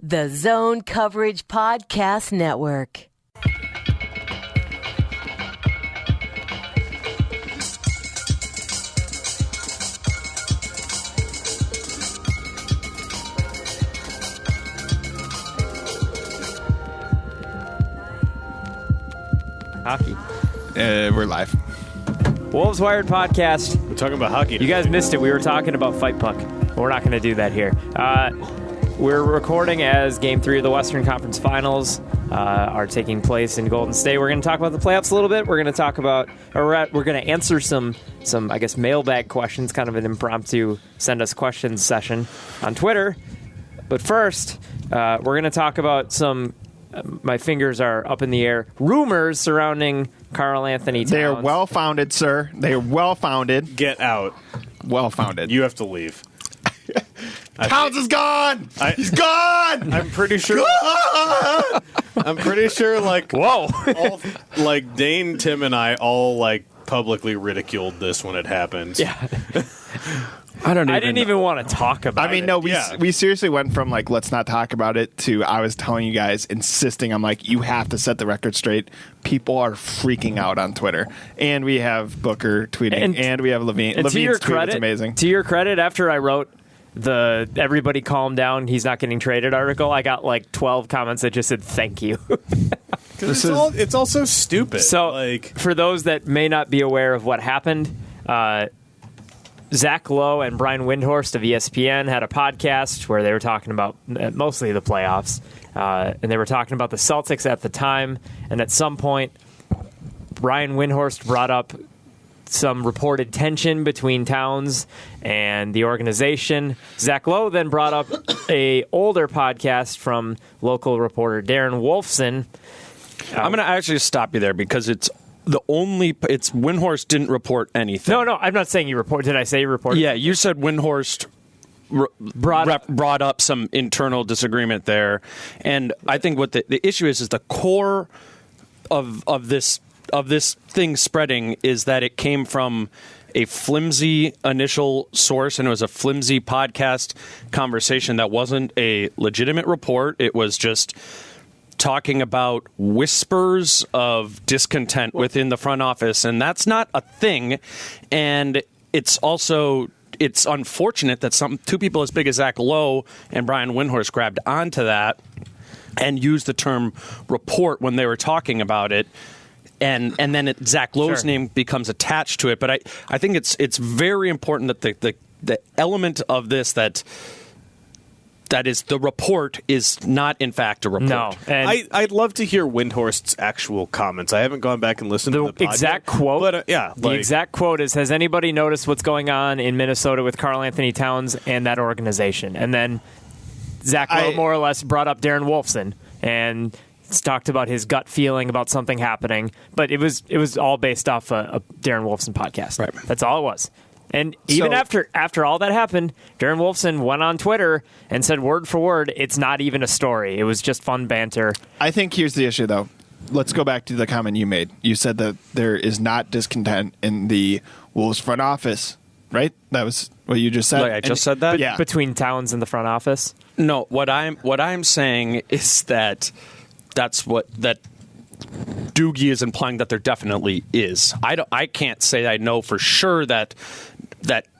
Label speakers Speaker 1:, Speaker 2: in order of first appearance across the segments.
Speaker 1: The Zone Coverage Podcast Network.
Speaker 2: Hockey.
Speaker 3: We're live.
Speaker 2: Wolves Wired podcast.
Speaker 4: We're talking about hockey.
Speaker 2: You guys missed it. We were talking about Fight Puck. We're not going to do that here. We're recording as Game 3 of the Western Conference Finals are taking place in Golden State. We're going to talk about the playoffs a little bit. We're going to talk about, we're going to answer some, I guess, mailbag questions, kind of an impromptu send us questions session on Twitter. But first, we're going to talk about some, my fingers are up in the air, rumors surrounding Karl-Anthony Towns.
Speaker 3: They are well-founded, sir. They are well-founded.
Speaker 4: Get out.
Speaker 3: Well-founded.
Speaker 4: You have to leave.
Speaker 3: Towns is gone! He's gone!
Speaker 4: I'm pretty sure. I'm pretty sure, like,
Speaker 2: Whoa.
Speaker 4: all, like Dane, Tim, and I all like publicly ridiculed this when it happened.
Speaker 2: Yeah.
Speaker 3: I
Speaker 2: didn't even want to talk about it.
Speaker 3: I mean, no, we seriously went from, like, let's not talk about it to I was telling you guys, insisting, I'm like, you have to set the record straight. People are freaking out on Twitter. And we have Booker tweeting, and we have Levine.
Speaker 2: And
Speaker 3: Levine's tweet is amazing.
Speaker 2: To your credit, after I wrote the everybody calm down, he's not getting traded article, I got like 12 comments that just said thank you.
Speaker 4: It's all so stupid.
Speaker 2: So,
Speaker 4: like,
Speaker 2: for those that may not be aware of what happened, Zach Lowe and Brian Windhorst of ESPN had a podcast where they were talking about mostly the playoffs, and they were talking about the Celtics at the time, and at some point, Brian Windhorst brought up some reported tension between Towns and the organization. Zach Lowe then brought up a older podcast from local reporter Darren Wolfson.
Speaker 5: I'm going to actually stop you there because it's Windhorst didn't report anything.
Speaker 2: No, I'm not saying you report. Did I say you reported?
Speaker 5: Yeah, you said Windhorst brought up some internal disagreement there, and I think what the issue is the core of this thing spreading is that it came from a flimsy initial source, and it was a flimsy podcast conversation that wasn't a legitimate report. It was just talking about whispers of discontent within the front office, and that's not a thing. And it's unfortunate that two people as big as Zach Lowe and Brian Windhorst grabbed onto that and used the term report when they were talking about it. And then Zach Lowe's name becomes attached to it. But I think it's very important that the element of this that is the report is not, in fact, a report.
Speaker 2: No. And
Speaker 4: I'd love to hear Windhorst's actual comments. I haven't gone back and listened to the podcast.
Speaker 2: Exact quote.
Speaker 4: But,
Speaker 2: the exact quote is, has anybody noticed what's going on in Minnesota with Karl-Anthony Towns and that organization? And then Zach Lowe more or less brought up Darren Wolfson and talked about his gut feeling about something happening. But it was all based off a Darren Wolfson podcast. Right. That's all it was. And even after all that happened, Darren Wolfson went on Twitter and said word for word, it's not even a story. It was just fun banter.
Speaker 3: I think here's the issue, though. Let's go back to the comment you made. You said that there is not discontent in the Wolves front office, right? That was what you just said.
Speaker 5: Like I just said that?
Speaker 3: Yeah.
Speaker 2: Between Towns and the front office?
Speaker 5: No, what I'm saying is that Doogie is implying that there definitely is. I can't say I know for sure that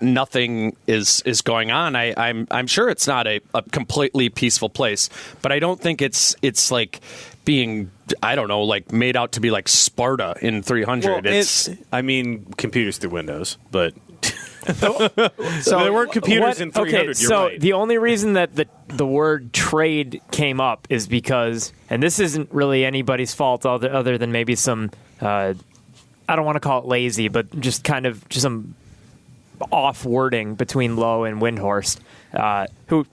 Speaker 5: nothing is going on. I'm sure it's not a completely peaceful place, but I don't think it's like being, I don't know, like made out to be like Sparta in 300.
Speaker 4: Well, computers through Windows, but so there weren't computers in 300.
Speaker 2: Okay,
Speaker 4: you're
Speaker 2: so
Speaker 4: right.
Speaker 2: the only reason that the word trade came up is because, and this isn't really anybody's fault other than maybe some, I don't want to call it lazy, but just kind of just some off wording between Lowe and Windhorst, who,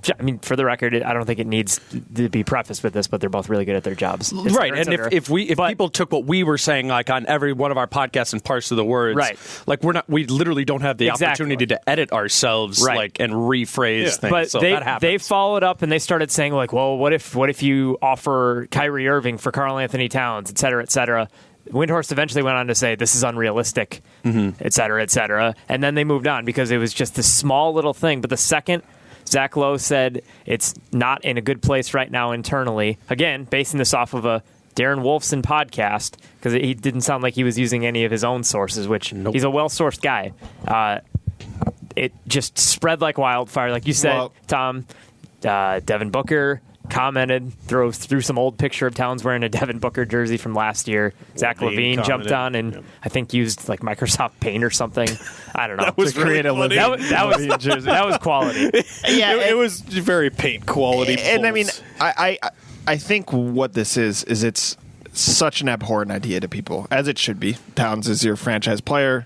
Speaker 2: for the record, I don't think it needs to be prefaced with this, but they're both really good at their jobs.
Speaker 5: Right, and if people took what we were saying, like on every one of our podcasts and parts of the words,
Speaker 2: right,
Speaker 5: like we literally don't have the opportunity to edit ourselves,
Speaker 2: right,
Speaker 5: like and rephrase things.
Speaker 2: But
Speaker 5: so that happens.
Speaker 2: They followed up and they started saying like, well, what if you offer Kyrie Irving for Karl-Anthony Towns, et cetera, et cetera. Windhorst eventually went on to say this is unrealistic, et cetera, et cetera. And then they moved on because it was just this small little thing. But the second Zach Lowe said it's not in a good place right now internally. Again, basing this off of a Darren Wolfson podcast, because he didn't sound like he was using any of his own sources, which he's a well-sourced guy. It just spread like wildfire. Like you said, Tom, Devin Booker commented, threw some old picture of Towns wearing a Devin Booker jersey from last year. Zach LaVine jumped on and I think used like Microsoft Paint or something. I don't know.
Speaker 4: That was really funny.
Speaker 2: That was quality.
Speaker 3: Yeah,
Speaker 4: it was very Paint quality.
Speaker 3: And I mean, I think what this is it's such an abhorrent idea to people, as it should be. Towns is your franchise player,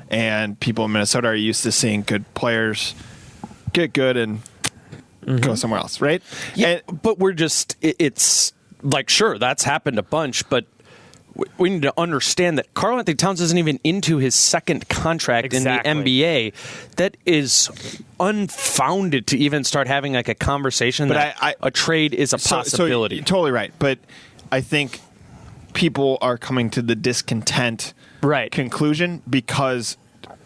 Speaker 3: and people in Minnesota are used to seeing good players get good and go somewhere else, right?
Speaker 5: Yeah, but it's like, sure, that's happened a bunch, but we need to understand that Karl-Anthony Towns isn't even into his second contract in the NBA. That is unfounded to even start having like a conversation that a trade is a possibility.
Speaker 3: So you're totally right, but I think people are coming to the discontent conclusion because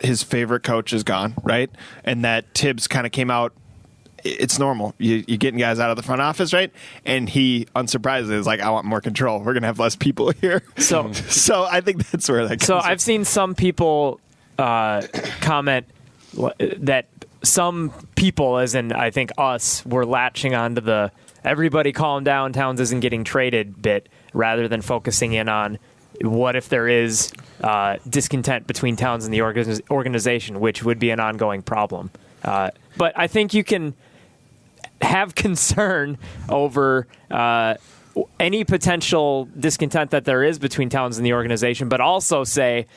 Speaker 3: his favorite coach is gone, right? And that Tibbs kind of came out. It's normal. You're getting guys out of the front office, right? And he, unsurprisingly, is like, I want more control. We're going to have less people here. So I think that's where that comes
Speaker 2: So I've seen some people comment that some people, as in I think us, were latching onto the everybody calm down, Towns isn't getting traded bit, rather than focusing in on what if there is discontent between Towns and the organization, which would be an ongoing problem. But I think you can have concern over any potential discontent that there is between Towns and the organization, but also say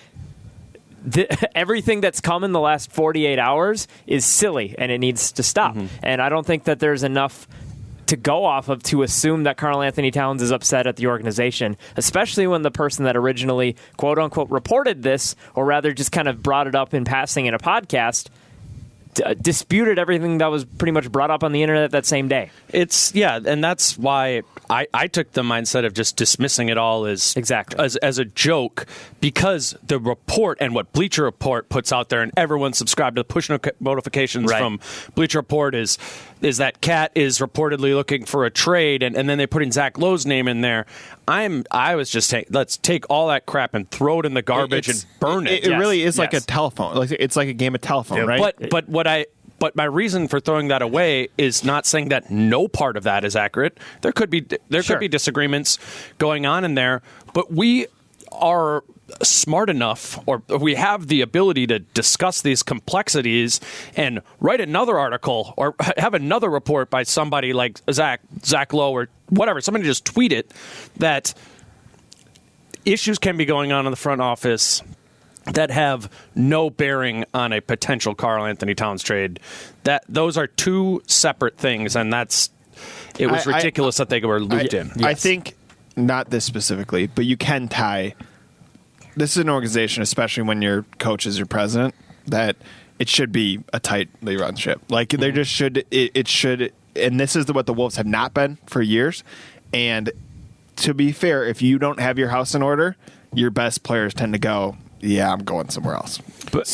Speaker 2: everything that's come in the last 48 hours is silly and it needs to stop. And I don't think that there's enough to go off of to assume that Karl-Anthony Towns is upset at the organization, especially when the person that originally, quote-unquote, reported this, or rather just kind of brought it up in passing in a podcast, disputed everything that was pretty much brought up on the internet that same day.
Speaker 5: And that's why I took the mindset of just dismissing it all as a joke, because the report and what Bleacher Report puts out there, and everyone subscribed to the push notifications from Bleacher Report is that Cat is reportedly looking for a trade, and then they put in Zach Lowe's name in there. I was just saying, let's take all that crap and throw it in the garbage and burn it.
Speaker 3: It really is like a telephone. It's like a game of telephone, right?
Speaker 5: But my reason for throwing that away is not saying that no part of that is accurate. There could be disagreements going on in there, but we are smart enough, or we have the ability to discuss these complexities and write another article or have another report by somebody like Zach Lowe or whatever. Somebody just tweet it that issues can be going on in the front office that have no bearing on a potential Karl-Anthony Towns trade. That those are two separate things, and it was ridiculous that they were looped in.
Speaker 3: I think not this specifically, but you can tie. This is an organization, especially when your coach is your president, that it should be a tightly run ship. Like there just should it should, and this is what the Wolves have not been for years. And to be fair, if you don't have your house in order, your best players tend to go, yeah, I'm going somewhere else.
Speaker 2: But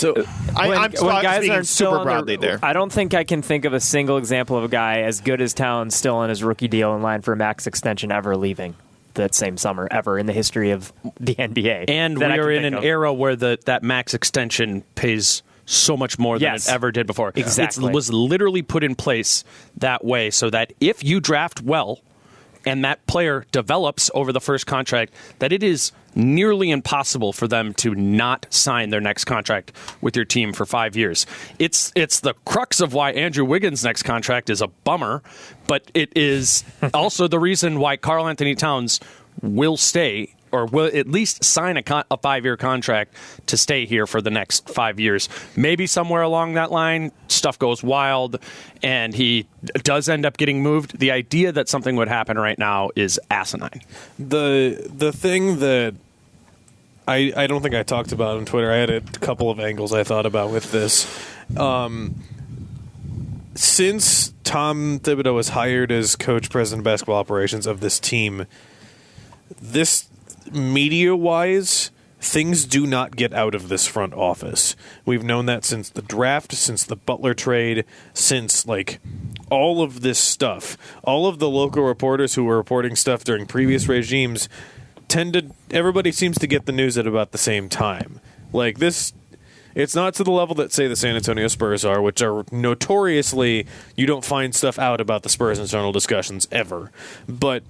Speaker 3: I'm
Speaker 2: guys
Speaker 3: speaking
Speaker 2: are
Speaker 3: super broadly there.
Speaker 2: I don't think I can think of a single example of a guy as good as Towns still on his rookie deal in line for a max extension ever leaving that same summer ever in the history of the NBA.
Speaker 5: And we are in an era where that max extension pays so much more than it ever did before.
Speaker 2: Exactly.
Speaker 5: It was literally put in place that way so that if you draft well and that player develops over the first contract, that it is nearly impossible for them to not sign their next contract with your team for 5 years. It's the crux of why Andrew Wiggins' next contract is a bummer, but it is also the reason why Karl-Anthony Towns will stay, or will at least sign a 5-year contract to stay here for the next 5 years. Maybe somewhere along that line, stuff goes wild, and he does end up getting moved. The idea that something would happen right now is asinine.
Speaker 4: The thing that I don't think I talked about on Twitter, I had a couple of angles I thought about with this. Since Tom Thibodeau was hired as coach, president of basketball operations of this team, this media-wise, things do not get out of this front office. We've known that since the draft, since the Butler trade, since all of this stuff, all of the local reporters who were reporting stuff during previous regimes everybody seems to get the news at about the same time. Like this, it's not to the level that, say, the San Antonio Spurs are, which are notoriously, you don't find stuff out about the Spurs internal discussions ever. But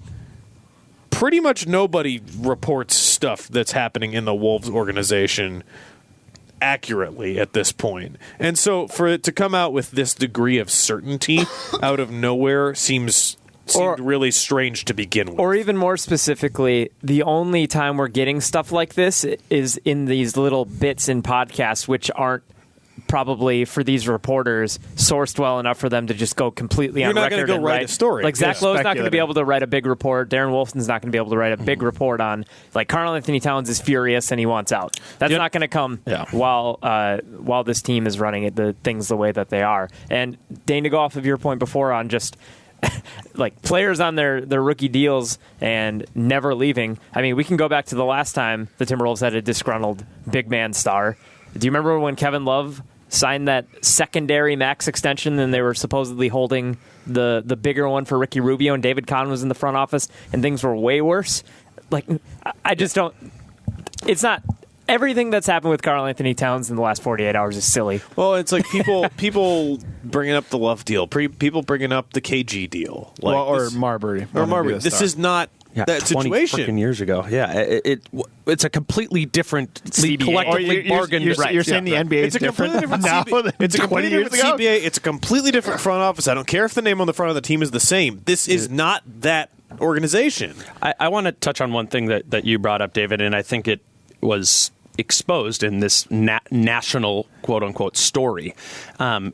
Speaker 4: pretty much nobody reports stuff that's happening in the Wolves organization accurately at this point. And so for it to come out with this degree of certainty out of nowhere seemed really strange to begin with.
Speaker 2: Or even more specifically, the only time we're getting stuff like this is in these little bits in podcasts, which aren't probably, for these reporters, sourced well enough for them to just go completely on record.
Speaker 4: You're not going to go write a story.
Speaker 2: Like, Zach Lowe's not going to be able to write a big report. Darren Wolfson's not going to be able to write a big report on, like, Karl-Anthony Towns is furious and he wants out. That's not going to come while this team is running things the way that they are. And, Dane, to go off of your point before on just like players on their rookie deals and never leaving. I mean, we can go back to the last time the Timberwolves had a disgruntled big man star. Do you remember when Kevin Love signed that secondary max extension and they were supposedly holding the bigger one for Ricky Rubio and David Kahn was in the front office and things were way worse? Like, I just don't. It's not. Everything that's happened with Karl-Anthony Towns in the last 48 hours is silly.
Speaker 4: Well, it's like people bringing up the Love deal, people bringing up the KG deal, like
Speaker 3: or Marbury.
Speaker 4: This is not that
Speaker 5: 20
Speaker 4: situation.
Speaker 5: Freaking years ago. Yeah, it's a completely different collectively bargained.
Speaker 3: You're saying the NBA is different now?
Speaker 4: It's a completely different CBA. It's a completely different front office. I don't care if the name on the front of the team is the same. This is not that organization.
Speaker 5: I want to touch on one thing that you brought up, David, and I think it was exposed in this national quote-unquote story,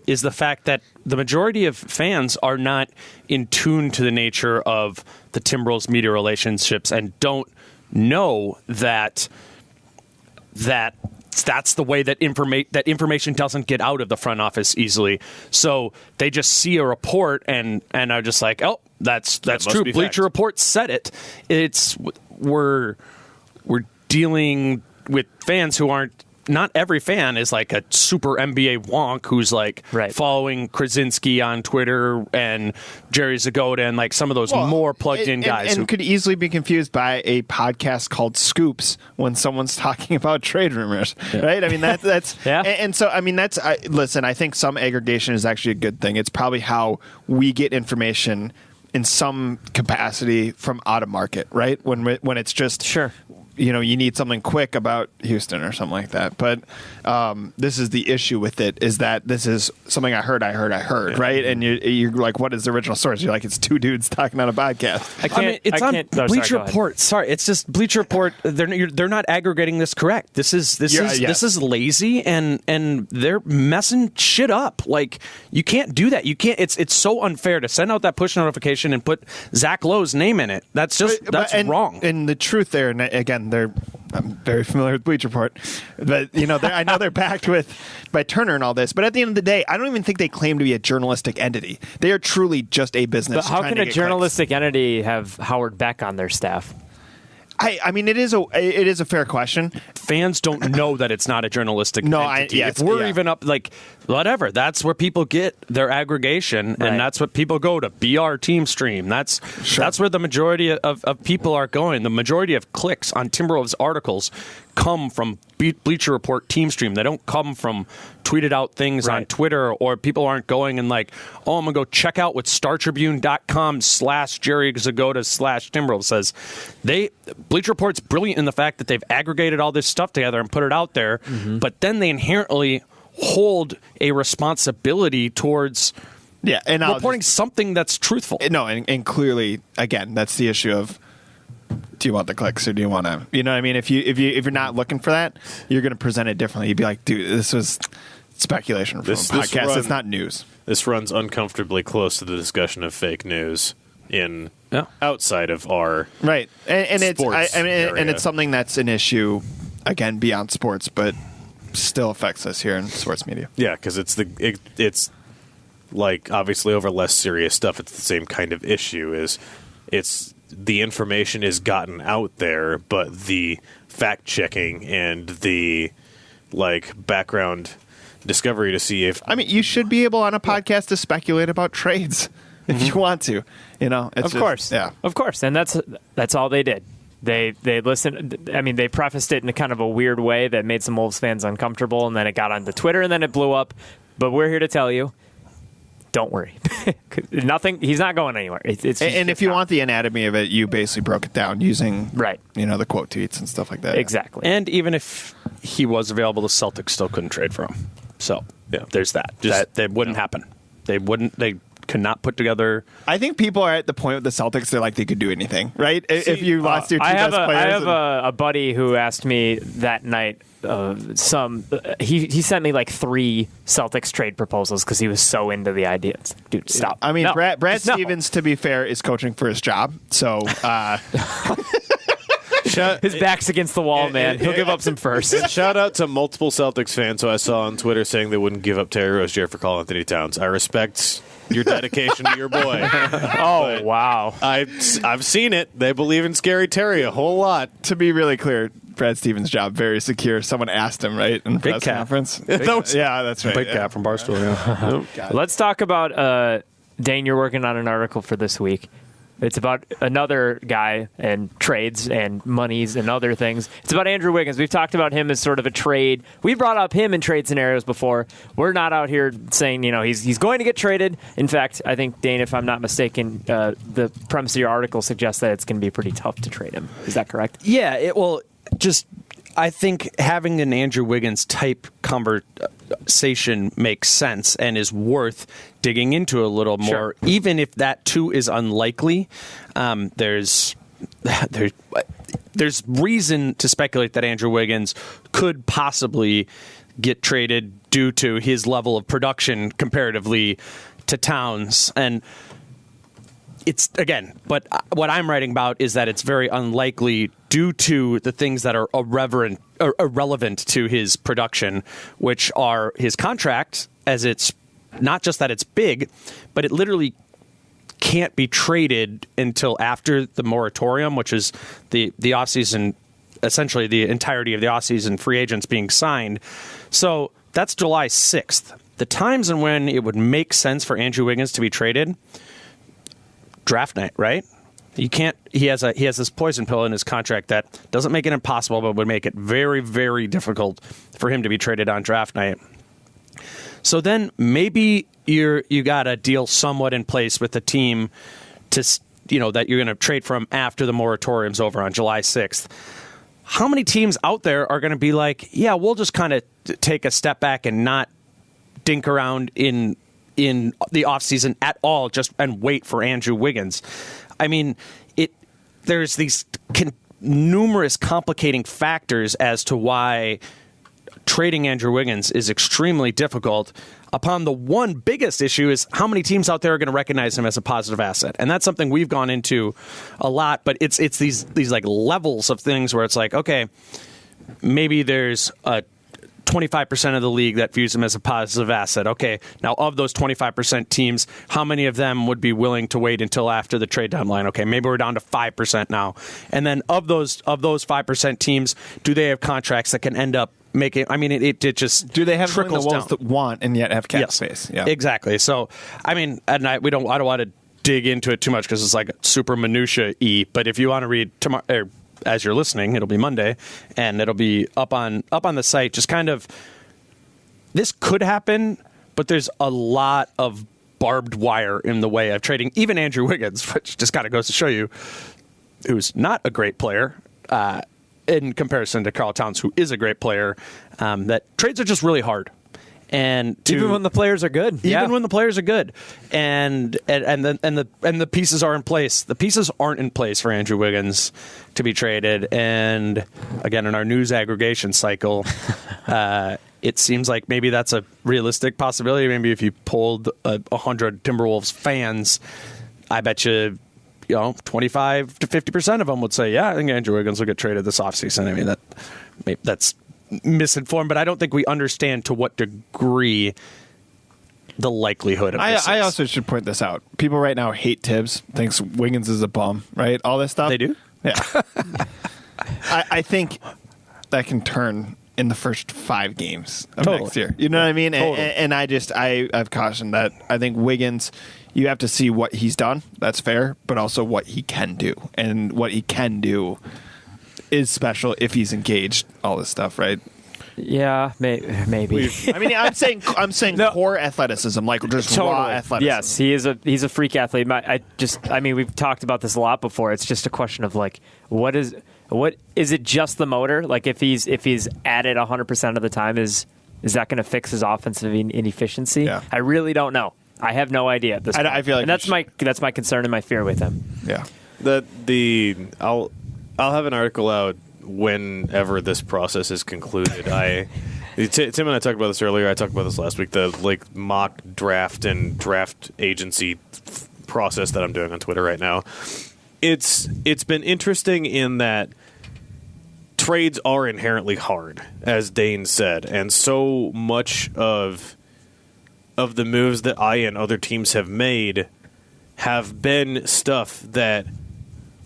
Speaker 5: is the fact that the majority of fans are not in tune to the nature of the Timberwolves media relationships and don't know that that's the way that information doesn't get out of the front office easily. So they just see a report and are just like, oh, that's true. Bleacher Report said it. We're dealing with fans who aren't. Not every fan is like a super NBA wonk who's like following Krasinski on Twitter and Jerry Zgoda and like some of those more plugged in guys
Speaker 3: and who could easily be confused by a podcast called Scoops when someone's talking about trade rumors, right? I mean that's and so I mean listen. I think some aggregation is actually a good thing. It's probably how we get information in some capacity from out of market, right? When it's just you need something quick about Houston or something like that. But this is the issue with it, is that this is something I heard, right? And you're like, what is the original source? You're like, it's two dudes talking on a podcast.
Speaker 5: It's on Bleacher Report. Sorry, it's just Bleacher Report. They're not aggregating this correct. This is lazy and they're messing shit up. Like, you can't do that. You can't. It's so unfair to send out that push notification and put Zach Lowe's name in it. That's wrong.
Speaker 3: And the truth there, and again, I'm very familiar with Bleacher Report, but I know they're backed by Turner and all this. But at the end of the day, I don't even think they claim to be a journalistic entity. They are truly just a business.
Speaker 2: But how can a journalistic entity have Howard Beck on their staff?
Speaker 3: I mean, it is a fair question.
Speaker 5: Fans don't know that it's not a journalistic entity. If we're even up, like, whatever, that's where people get their aggregation, and that's what people go to. BR Team Stream. That's where the majority of people are going. The majority of clicks on Timberwolves articles come from Bleacher Report Team Stream. They don't come from tweeted out things on Twitter, or people aren't going and like, oh, I'm going to go check out what StarTribune.com/Jerry Zgoda/Timberwolves says. Bleacher Report's brilliant in the fact that they've aggregated all this stuff together and put it out there, but then they inherently hold a responsibility towards reporting something that's truthful.
Speaker 3: No, and clearly, again, that's the issue of, do you want the clicks or do you want to? You know what I mean? If you're not looking for that, you're going to present it differently. You'd be like, dude, this was speculation from a podcast. It's not news.
Speaker 4: This runs uncomfortably close to the discussion of fake news in outside of our
Speaker 3: and it's
Speaker 4: area.
Speaker 3: And it's something that's an issue again beyond sports, but still affects us here in sports media.
Speaker 4: Yeah, because it's like obviously over less serious stuff. It's the same kind of issue. It's the information is gotten out there, but the fact checking and the like background Discovery to see if.
Speaker 3: I mean, you should be able on a podcast to speculate about trades if you want to.
Speaker 2: Of course,
Speaker 3: yeah,
Speaker 2: of course, and that's all they did. They listened. I mean, they prefaced it in a kind of a weird way that made some Wolves fans uncomfortable, and then it got onto Twitter, and then it blew up. But we're here to tell you, don't worry. Nothing. He's not going anywhere.
Speaker 3: And if you want the anatomy of it, you basically broke it down using the quote tweets and stuff like that.
Speaker 2: Exactly.
Speaker 5: And even if he was available, the Celtics still couldn't trade for him. So there's that. That wouldn't happen. They could not put together.
Speaker 3: I think people are at the point with the Celtics, they're like they could do anything, right? If you lost your two best players.
Speaker 2: I have a buddy who asked me that night. He sent me like 3 Celtics trade proposals because he was so into the idea. Dude, stop.
Speaker 3: I mean,
Speaker 2: No.
Speaker 3: Brad Stevens, to be fair, is coaching for his job. So
Speaker 2: his back's against the wall, man. He'll give up some first.
Speaker 4: Shout out to multiple Celtics fans who I saw on Twitter saying they wouldn't give up Terry Rozier for Karl-Anthony Towns. I respect your dedication to your boy.
Speaker 2: Oh, wow.
Speaker 4: I've seen it. They believe in Scary Terry a whole lot.
Speaker 3: to be really clear, Brad Stevens' job very secure. Someone asked him, right, in the press conference. Yeah, that's right.
Speaker 5: Big Cat from Barstool. Yeah.
Speaker 2: Let's talk about Dane. You're working on an article for this week. It's about another guy and trades and monies and other things. It's about Andrew Wiggins. We've talked about him as sort of a trade. We brought up him in trade scenarios before. We're not out here saying, he's going to get traded. In fact, I think, Dane, if I'm not mistaken, the premise of your article suggests that it's going to be pretty tough to trade him. Is that correct?
Speaker 5: Yeah, I think having an Andrew Wiggins type conversation makes sense and is worth digging into a little more,
Speaker 2: Sure.
Speaker 5: even if that too is unlikely. There's reason to speculate that Andrew Wiggins could possibly get traded due to his level of production comparatively to Towns. And but what I'm writing about is that it's very unlikely due to the things that are irrelevant to his production, which are his contract, as it's not just that it's big, but it literally can't be traded until after the moratorium, which is the offseason, essentially the entirety of the offseason free agents being signed. So that's July 6th. The times and when it would make sense for Andrew Wiggins to be traded, draft night, right? You can't. He has this poison pill in his contract that doesn't make it impossible, but would make it very, very difficult for him to be traded on draft night. So then maybe you got a deal somewhat in place with the team to that you're going to trade from after the moratorium's over on July 6th. How many teams out there are going to be like, yeah, we'll just kind of take a step back and not dink around in the offseason at all, and wait for Andrew Wiggins? I mean, there's these numerous complicating factors as to why trading Andrew Wiggins is extremely difficult. Upon the one biggest issue is how many teams out there are going to recognize him as a positive asset, and that's something we've gone into a lot. But it's these like levels of things where it's like, okay, maybe there's a 25% of the league that views him as a positive asset. Okay, now of those 25% teams, how many of them would be willing to wait until after the trade deadline? Okay, maybe we're down to 5% now. And then of those 5% teams, do they have contracts that can end up making? I mean, it just
Speaker 3: do they have
Speaker 5: trickles
Speaker 3: the Wolves
Speaker 5: down.
Speaker 3: that want and yet have cap space? Yeah,
Speaker 5: exactly. So I mean, and I don't want to dig into it too much because it's like super minutia-y. But if you want to read tomorrow, as you're listening, it'll be Monday, and it'll be up on the site. Just kind of, this could happen, but there's a lot of barbed wire in the way of trading even Andrew Wiggins, which just kind of goes to show you who's not a great player in comparison to Karl Towns, who is a great player. That trades are just really hard. And
Speaker 2: even when the players are good,
Speaker 5: when the players are good, and the pieces are in place. The pieces aren't in place for Andrew Wiggins to be traded. And again, in our news aggregation cycle, it seems like maybe that's a realistic possibility. Maybe if you polled 100 Timberwolves fans, I bet you 25 to 50% of them would say, yeah, I think Andrew Wiggins will get traded this offseason. I mean, that's misinformed, but I don't think we understand to what degree the likelihood of this
Speaker 3: I also should point this out. People right now hate Tibbs, thinks Wiggins is a bum, right? All this stuff.
Speaker 5: They do?
Speaker 3: Yeah. I think that can turn in the first 5 games of
Speaker 5: Totally.
Speaker 3: next year. You know what I mean?
Speaker 5: Totally.
Speaker 3: And I've cautioned that I think Wiggins, you have to see what he's done. That's fair, but also what he can do. And what he can do is special if he's engaged, all this stuff, right?
Speaker 2: Yeah, maybe.
Speaker 3: I mean, I'm saying
Speaker 2: No.
Speaker 3: core athleticism, like just raw athleticism.
Speaker 2: Yes, he's a freak athlete. We've talked about this a lot before. It's just a question of like, what is it? Just the motor? Like if he's at it 100% of the time, is that going to fix his offensive inefficiency?
Speaker 3: Yeah.
Speaker 2: I really don't know. I have no idea at this point.
Speaker 3: I feel like
Speaker 2: and that's my concern and my fear with him.
Speaker 3: Yeah.
Speaker 4: I'll have an article out whenever this process is concluded. Tim and I talked about this earlier. I talked about this last week. The mock draft and draft agency process that I'm doing on Twitter right now. It's been interesting in that trades are inherently hard, as Dane said, and so much of the moves that I and other teams have made have been stuff that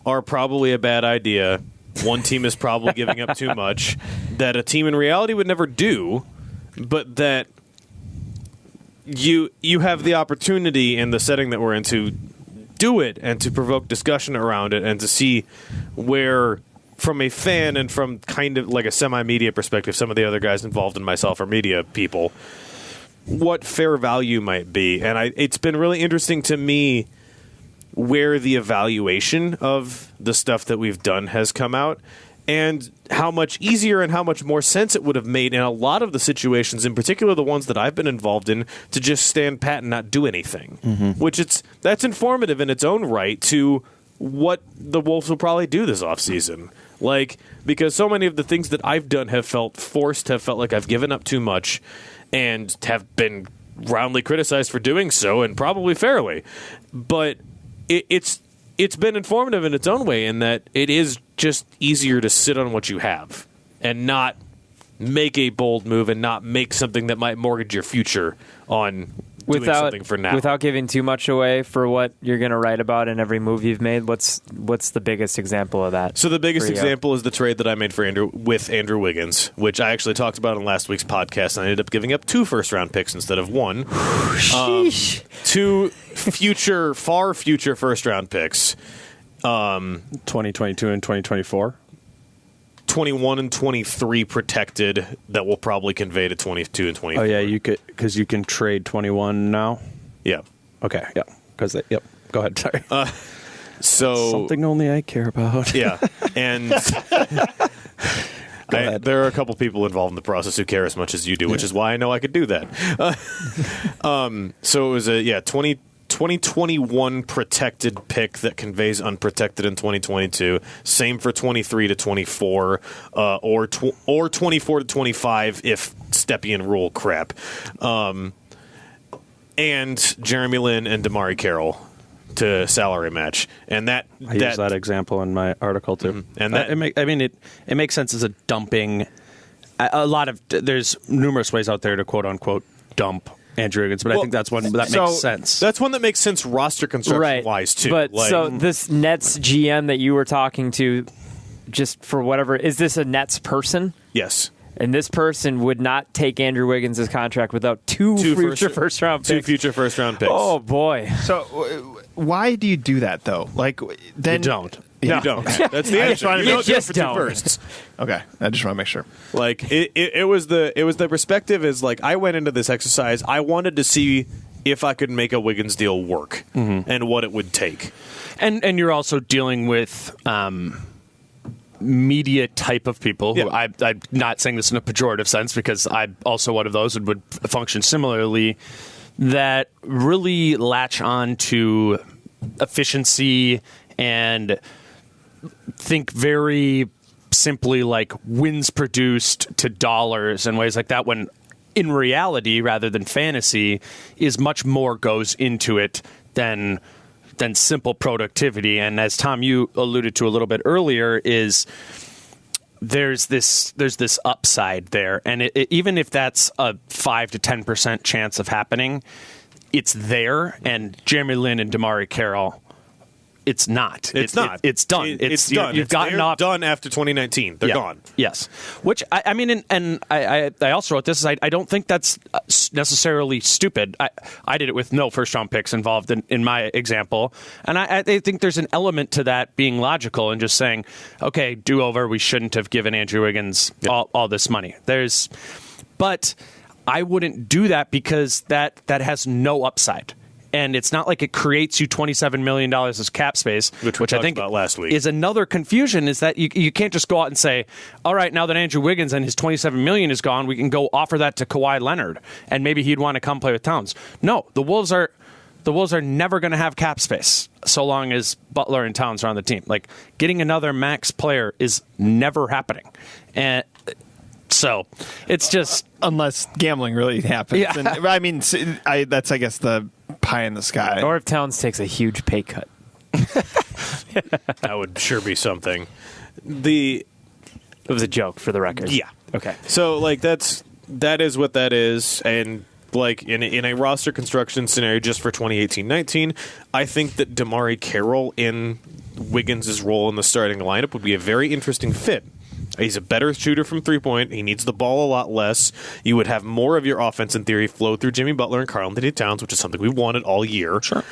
Speaker 4: are probably a bad idea. One team is probably giving up too much that a team in reality would never do, but that you have the opportunity in the setting that we're in to do it and to provoke discussion around it and to see where, from a fan and from kind of like a semi-media perspective, some of the other guys involved in myself are media people, what fair value might be. And it's been really interesting to me where the evaluation of the stuff that we've done has come out and how much easier and how much more sense it would have made in a lot of the situations, in particular the ones that I've been involved in, to just stand pat and not do anything. Which that's informative in its own right to what the Wolves will probably do this offseason. Like, because so many of the things that I've done have felt forced, have felt like I've given up too much, and have been roundly criticized for doing so, and probably fairly. But it's been informative in its own way in that it is just easier to sit on what you have and not make a bold move and not make something that might mortgage your future on doing something for now.
Speaker 2: Without giving too much away for what you're going to write about in every move you've made, what's the biggest example of that?
Speaker 4: So the biggest example is the trade that I made with Andrew Wiggins, which I actually talked about on last week's podcast, and I ended up giving up 2 first-round picks instead of 1.
Speaker 2: Sheesh.
Speaker 4: 2 far future first-round picks.
Speaker 5: 2022 and 2024.
Speaker 4: 21 and 23 protected that will probably convey to 22 and 24.
Speaker 5: Oh yeah, you could, because you can trade 21 now.
Speaker 4: Yeah.
Speaker 5: Okay. Yeah. Because yep. Go ahead. Sorry.
Speaker 4: So
Speaker 5: something only I care about.
Speaker 4: Yeah, and there are a couple people involved in the process who care as much as you do, which is why I know I could do that. So it was a 2021 protected pick that conveys unprotected in 2022. Same for 23 to 24, or 24 to 25 if Stepien rule crap. And Jeremy Lin and Damari Carroll to salary match, and I
Speaker 5: use that example in my article too.
Speaker 4: And
Speaker 5: it makes sense as a dumping. There's numerous ways out there to quote unquote dump Andrew Wiggins, but I think that's one that makes sense.
Speaker 4: That's one that makes sense roster construction wise too.
Speaker 2: But so this Nets GM that you were talking to, just for whatever, is this a Nets person?
Speaker 4: Yes.
Speaker 2: And this person would not take Andrew Wiggins' contract without two future first-round picks.
Speaker 4: 2 future first-round picks.
Speaker 2: Oh, boy.
Speaker 3: So why do you do that, though? Like, then
Speaker 4: You don't.
Speaker 3: Yeah.
Speaker 4: You don't. That's the answer. You don't do it for 2
Speaker 2: don't.
Speaker 4: firsts.
Speaker 3: Okay, I just want to make sure.
Speaker 4: Like it was the perspective is like I went into this exercise. I wanted to see if I could make a Wiggins deal work and what it would take.
Speaker 5: And you're also dealing with media type of people who I'm not saying this in a pejorative sense because I'm also one of those and would function similarly, that really latch on to efficiency and think very simply like wins produced to dollars and ways like that, when in reality, rather than fantasy, is much more goes into it than simple productivity. And as Tom, you alluded to a little bit earlier, is there's this upside there, and even if that's a 5 to 10% chance of happening, it's there. And Jeremy Lin and Damari Carroll it's not.
Speaker 4: It's not.
Speaker 5: It's done.
Speaker 4: It's done.
Speaker 5: You've gotten off.
Speaker 4: Done after 2019. They're gone.
Speaker 5: Yes. Which I mean, and I also wrote this. I don't think that's necessarily stupid. I did it with no first round picks involved in my example, and I think there's an element to that being logical and just saying, okay, do over. We shouldn't have given Andrew Wiggins all this money. But I wouldn't do that because that has no upside. And it's not like it creates you $27 million as cap space, which I think
Speaker 4: about last week.
Speaker 5: is another confusion, is that you can't just go out and say, all right, now that Andrew Wiggins and his $27 million is gone, we can go offer that to Kawhi Leonard, and maybe he'd want to come play with Towns. No, the Wolves are never going to have cap space so long as Butler and Towns are on the team. Like, getting another max player is never happening. And so it's just...
Speaker 3: Unless gambling really happens.
Speaker 5: Yeah.
Speaker 3: And, I mean, that's, I guess, the pie in the sky.
Speaker 2: Or if Towns takes a huge pay cut.
Speaker 4: That would sure be something.
Speaker 2: It was a joke, for the record.
Speaker 4: Yeah.
Speaker 2: Okay.
Speaker 4: So, like, that is what that is. And, like, in a roster construction scenario just for 2018-19, I think that Damari Carroll in Wiggins' role in the starting lineup would be a very interesting fit. He's a better shooter from three-point. He needs the ball a lot less. You would have more of your offense, in theory, flow through Jimmy Butler and Karl-Anthony Towns, which is something we wanted all year.
Speaker 5: Sure.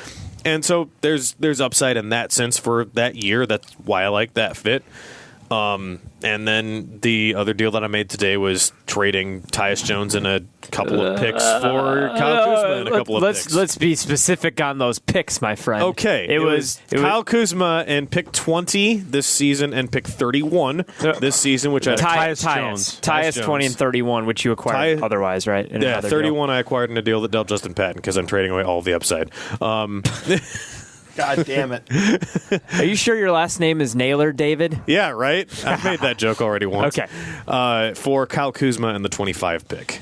Speaker 4: And so there's upside in that sense for that year. That's why I like that fit. And then the other deal that I made today was trading Tyus Jones and a couple of picks for Kyle Kuzma and a couple of picks.
Speaker 2: Let's be specific on those picks, my friend.
Speaker 4: Okay. It was Kyle Kuzma and pick 20 this season and pick 31 this season, which I
Speaker 2: Tyus 20 and 31, which you acquired otherwise, right? In
Speaker 4: yeah,
Speaker 2: another
Speaker 4: 31
Speaker 2: deal.
Speaker 4: I acquired in a deal that dealt Justin Patton because I'm trading away all of the upside.
Speaker 3: God damn it.
Speaker 2: Are you sure your last name is Naylor, David?
Speaker 4: Yeah, right? I've made that joke already once.
Speaker 2: Okay.
Speaker 4: For Kyle Kuzma and the 25 pick.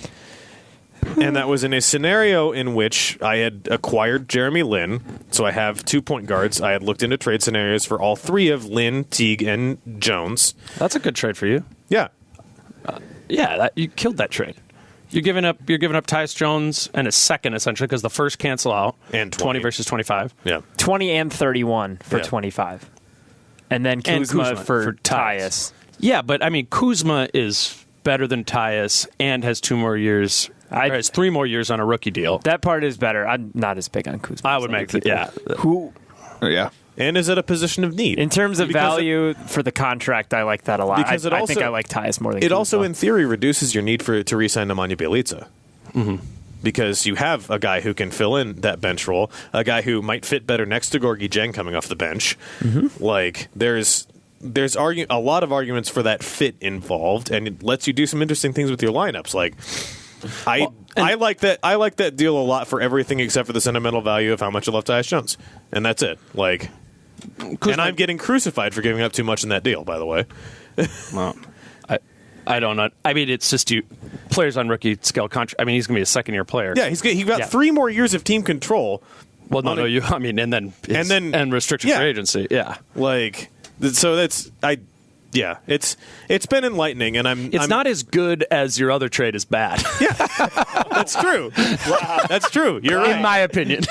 Speaker 4: And that was in a scenario in which I had acquired Jeremy Lin, so I have 2 point guards. I had looked into trade scenarios for all three of Lin, Teague, and Jones.
Speaker 5: That's a good trade for you.
Speaker 4: Yeah.
Speaker 5: You killed that trade. You're giving up Tyus Jones and a second, essentially, because the first cancel out.
Speaker 4: And
Speaker 5: 20 versus 25.
Speaker 4: Yeah.
Speaker 2: 20 and 31 for 25. And then Kuzma for Tyus.
Speaker 5: Yeah, but, I mean, Kuzma is better than Tyus and has 2 more years. Has 3 more years on a rookie deal.
Speaker 2: That part is better. I'm not as big on Kuzma.
Speaker 5: I would make it, yeah.
Speaker 3: Yeah.
Speaker 4: And is at a position of need.
Speaker 2: In terms of value for the contract, I like that a lot.
Speaker 4: Because
Speaker 2: I think I like Tyus more than
Speaker 4: It
Speaker 2: Kuzma.
Speaker 4: also, in theory, reduces your need to re-sign Nemanja Bjelica. Mm-hmm. Because you have a guy who can fill in that bench role, a guy who might fit better next to Gorgie Dieng coming off the bench. Mm-hmm. Like, there's a lot of arguments for that fit involved, and it lets you do some interesting things with your lineups. Like, I like that deal a lot for everything except for the sentimental value of how much I love Tyus Jones, and that's it. Like, and I'm getting crucified for giving up too much in that deal, by the way.
Speaker 5: Well, I don't know. I mean, it's just players on rookie scale contract. I mean, he's going to be a second-year player.
Speaker 4: Yeah, he got 3 more years of team control.
Speaker 5: Well, and then restricted free agency. Yeah,
Speaker 4: like, so yeah, it's been enlightening, and I'm
Speaker 5: not as good as your other trade is bad.
Speaker 4: Yeah, that's true. Wow. That's true. You're right.
Speaker 5: In my opinion.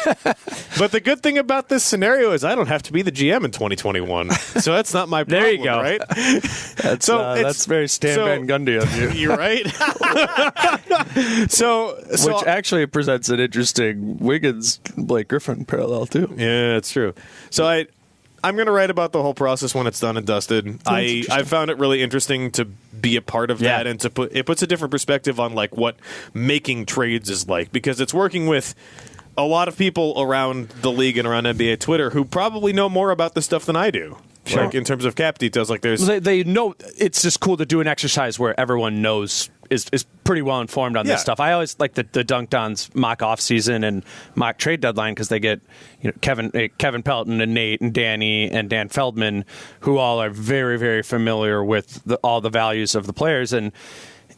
Speaker 4: But the good thing about this scenario is I don't have to be the GM in 2021, so that's not my problem.
Speaker 2: There you go.
Speaker 4: Right?
Speaker 5: That's very Stan Van Gundy of you.
Speaker 4: You're right.
Speaker 5: Which actually presents an interesting Wiggins Blake Griffin parallel too.
Speaker 4: Yeah, it's true. So I'm going to write about the whole process when it's done and dusted. I found it really interesting to be a part of that, and it puts a different perspective on like what making trades is like, because it's working with a lot of people around the league and around NBA Twitter who probably know more about this stuff than I do. Sure. Like in terms of cap details, like
Speaker 5: they know. It's just cool to do an exercise where everyone knows is pretty well informed on this stuff. I always like the Dunked On's mock off season and mock trade deadline because they get Kevin Pelton and Nate and Danny and Dan Feldman, who all are very, very familiar with all the values of the players, and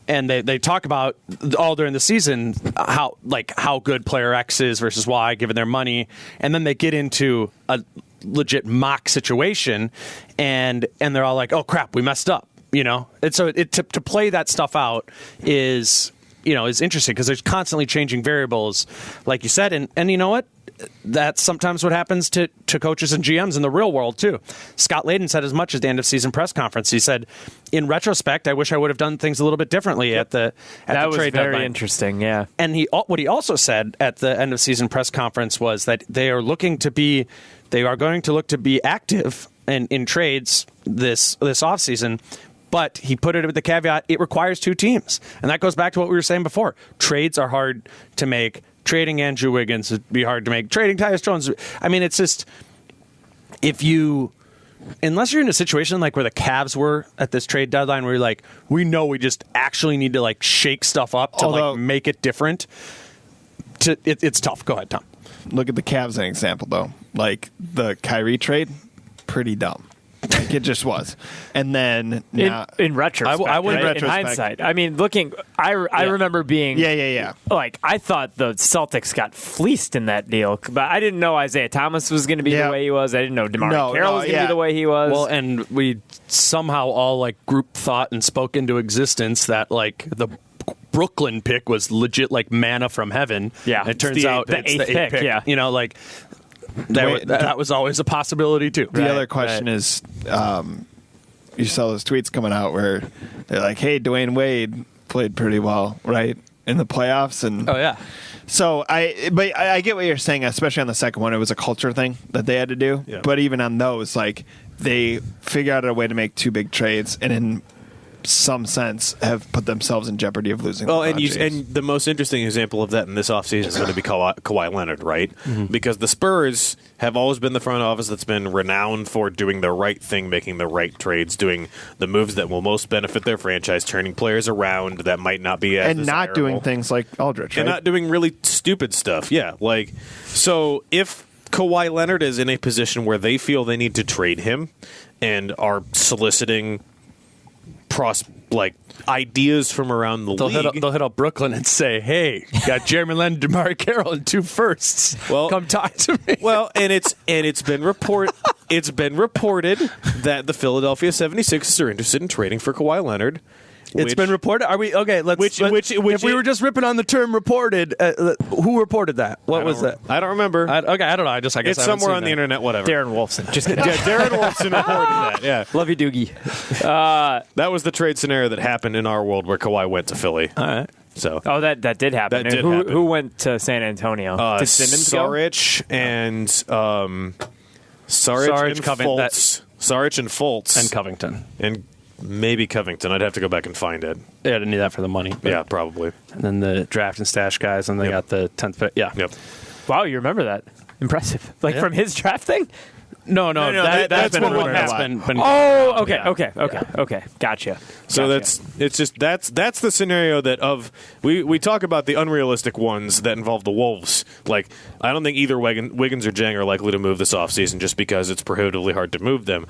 Speaker 5: they talk about all during the season how good player X is versus Y given their money, and then they get into a legit mock situation and they're all like, oh crap, we messed up, and so to play that stuff out is interesting because there's constantly changing variables, like you said, and you know what, that's sometimes what happens to coaches and GMs in the real world, too. Scott Layden said as much at the end of season press conference. He said, in retrospect, I wish I would have done things a little bit differently at the trade deadline.
Speaker 2: That was very interesting, yeah.
Speaker 5: And what he also said at the end of season press conference was that they are going to look to be active in trades this offseason. But he put it with the caveat, it requires two teams. And that goes back to what we were saying before. Trades are hard to make. Trading Andrew Wiggins would be hard to make. Trading Tyus Jones, I mean, it's just, unless you're in a situation like where the Cavs were at this trade deadline, where you're like, we know we just actually need to like shake stuff up to make it different, it's tough. Go ahead, Tom.
Speaker 3: Look at the Cavs as an example, though. Like, the Kyrie trade, pretty dumb. Like, it just was. And then
Speaker 2: in retrospect, in hindsight, I mean, I remember being like, I thought the Celtics got fleeced in that deal, but I didn't know Isaiah Thomas was going to be the way he was. I didn't know DeMar Carroll was going to be the way he was.
Speaker 5: Well, and we somehow all like group thought and spoke into existence that like the Brooklyn pick was legit like manna from heaven.
Speaker 2: Yeah,
Speaker 5: it turns out it's the eighth pick. Yeah, like. That was always a possibility, too.
Speaker 3: The other question is, you saw those tweets coming out where they're like, hey, Dwayne Wade played pretty well, right, in the playoffs. And
Speaker 5: oh, yeah.
Speaker 3: So I get what you're saying, especially on the second one. It was a culture thing that they had to do. Yeah. But even on those, like, they figured out a way to make two big trades, and in some sense have put themselves in jeopardy of losing.
Speaker 4: Well, and the most interesting example of that in this offseason is going to be Kawhi Leonard, right? Mm-hmm. Because the Spurs have always been the front office that's been renowned for doing the right thing, making the right trades, doing the moves that will most benefit their franchise, turning players around that might not be as
Speaker 3: and
Speaker 4: desirable.
Speaker 3: Not doing things like Aldridge, right?
Speaker 4: And not doing really stupid stuff. Yeah, like so if Kawhi Leonard is in a position where they feel they need to trade him and are soliciting ideas from around the league.
Speaker 5: They'll hit up Brooklyn and say, "Hey, got Jeremy Lin, DeMar Carroll, and 2 firsts. Well, come talk to me."
Speaker 4: Well, it's been reported that the Philadelphia 76ers are interested in trading for Kawhi Leonard.
Speaker 5: It's been reported. Are we okay? If we were just ripping on the term reported, who reported that? What was that?
Speaker 4: I don't remember.
Speaker 5: I don't know. I guess
Speaker 4: it's somewhere on the internet. Whatever.
Speaker 2: Darren Wolfson.
Speaker 4: Just Darren Wolfson reported that. Yeah,
Speaker 2: love you, Doogie.
Speaker 4: That was the trade scenario that happened in our world where Kawhi went to Philly.
Speaker 5: All right.
Speaker 4: So
Speaker 2: that did happen.
Speaker 4: That did happen.
Speaker 2: Who went to San Antonio? Did Simmons
Speaker 4: Saric
Speaker 2: go?
Speaker 4: And Saric and Fultz. Saric and Fultz
Speaker 5: and Covington
Speaker 4: and. Maybe Covington. I'd have to go back and find it.
Speaker 5: Yeah, I didn't need that for the money.
Speaker 4: Yeah, probably.
Speaker 5: And then the draft and stash guys, and they got the 10th pick. Yeah.
Speaker 4: Yep.
Speaker 2: Wow, you remember that? Impressive. Like from his draft thing?
Speaker 5: No.
Speaker 2: That's
Speaker 5: been
Speaker 2: what
Speaker 5: happened.
Speaker 2: Oh, okay. Okay. Gotcha.
Speaker 4: So that's the scenario that we talk about the unrealistic ones that involve the Wolves. Like, I don't think either Wiggins or Jang are likely to move this offseason just because it's prohibitively hard to move them.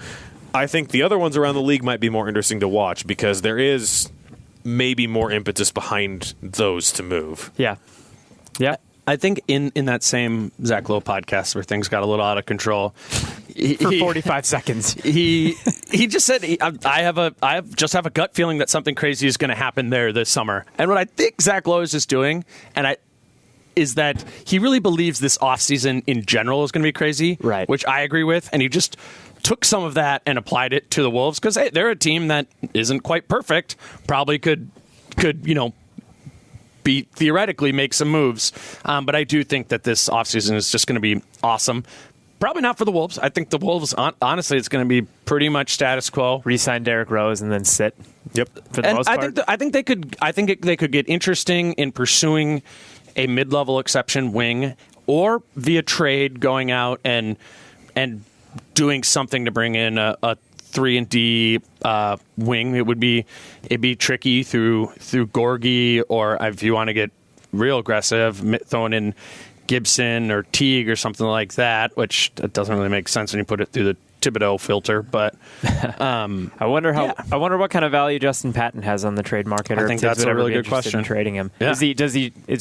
Speaker 4: I think the other ones around the league might be more interesting to watch because there is maybe more impetus behind those to move.
Speaker 2: Yeah.
Speaker 5: I think in that same Zach Lowe podcast where things got a little out of control,
Speaker 2: for 45 seconds,
Speaker 5: he just said, I just have a gut feeling that something crazy is going to happen there this summer. And what I think Zach Lowe is just doing, is that he really believes this offseason in general is going to be crazy,
Speaker 2: right? Which
Speaker 5: I agree with, and he just took some of that and applied it to the Wolves because hey, they're a team that isn't quite perfect. Probably could theoretically make some moves, but I do think that this offseason is just going to be awesome. Probably not for the Wolves. I think the Wolves, honestly, it's going to be pretty much status quo.
Speaker 2: Re-sign Derrick Rose and then sit.
Speaker 4: Yep.
Speaker 2: For the most part.
Speaker 5: I think they could get interesting in pursuing a mid-level exception wing or via trade going out and doing something to bring in a 3-and-D wing. It'd be tricky through Gorgie, or if you want to get real aggressive, throwing in Gibson or Teague or something like that, which that doesn't really make sense when you put it through the Thibodeau filter. But
Speaker 2: I wonder what kind of value Justin Patton has on the trade market.
Speaker 5: I think that's a really good question.
Speaker 2: Trading him,
Speaker 5: yeah.
Speaker 2: Is he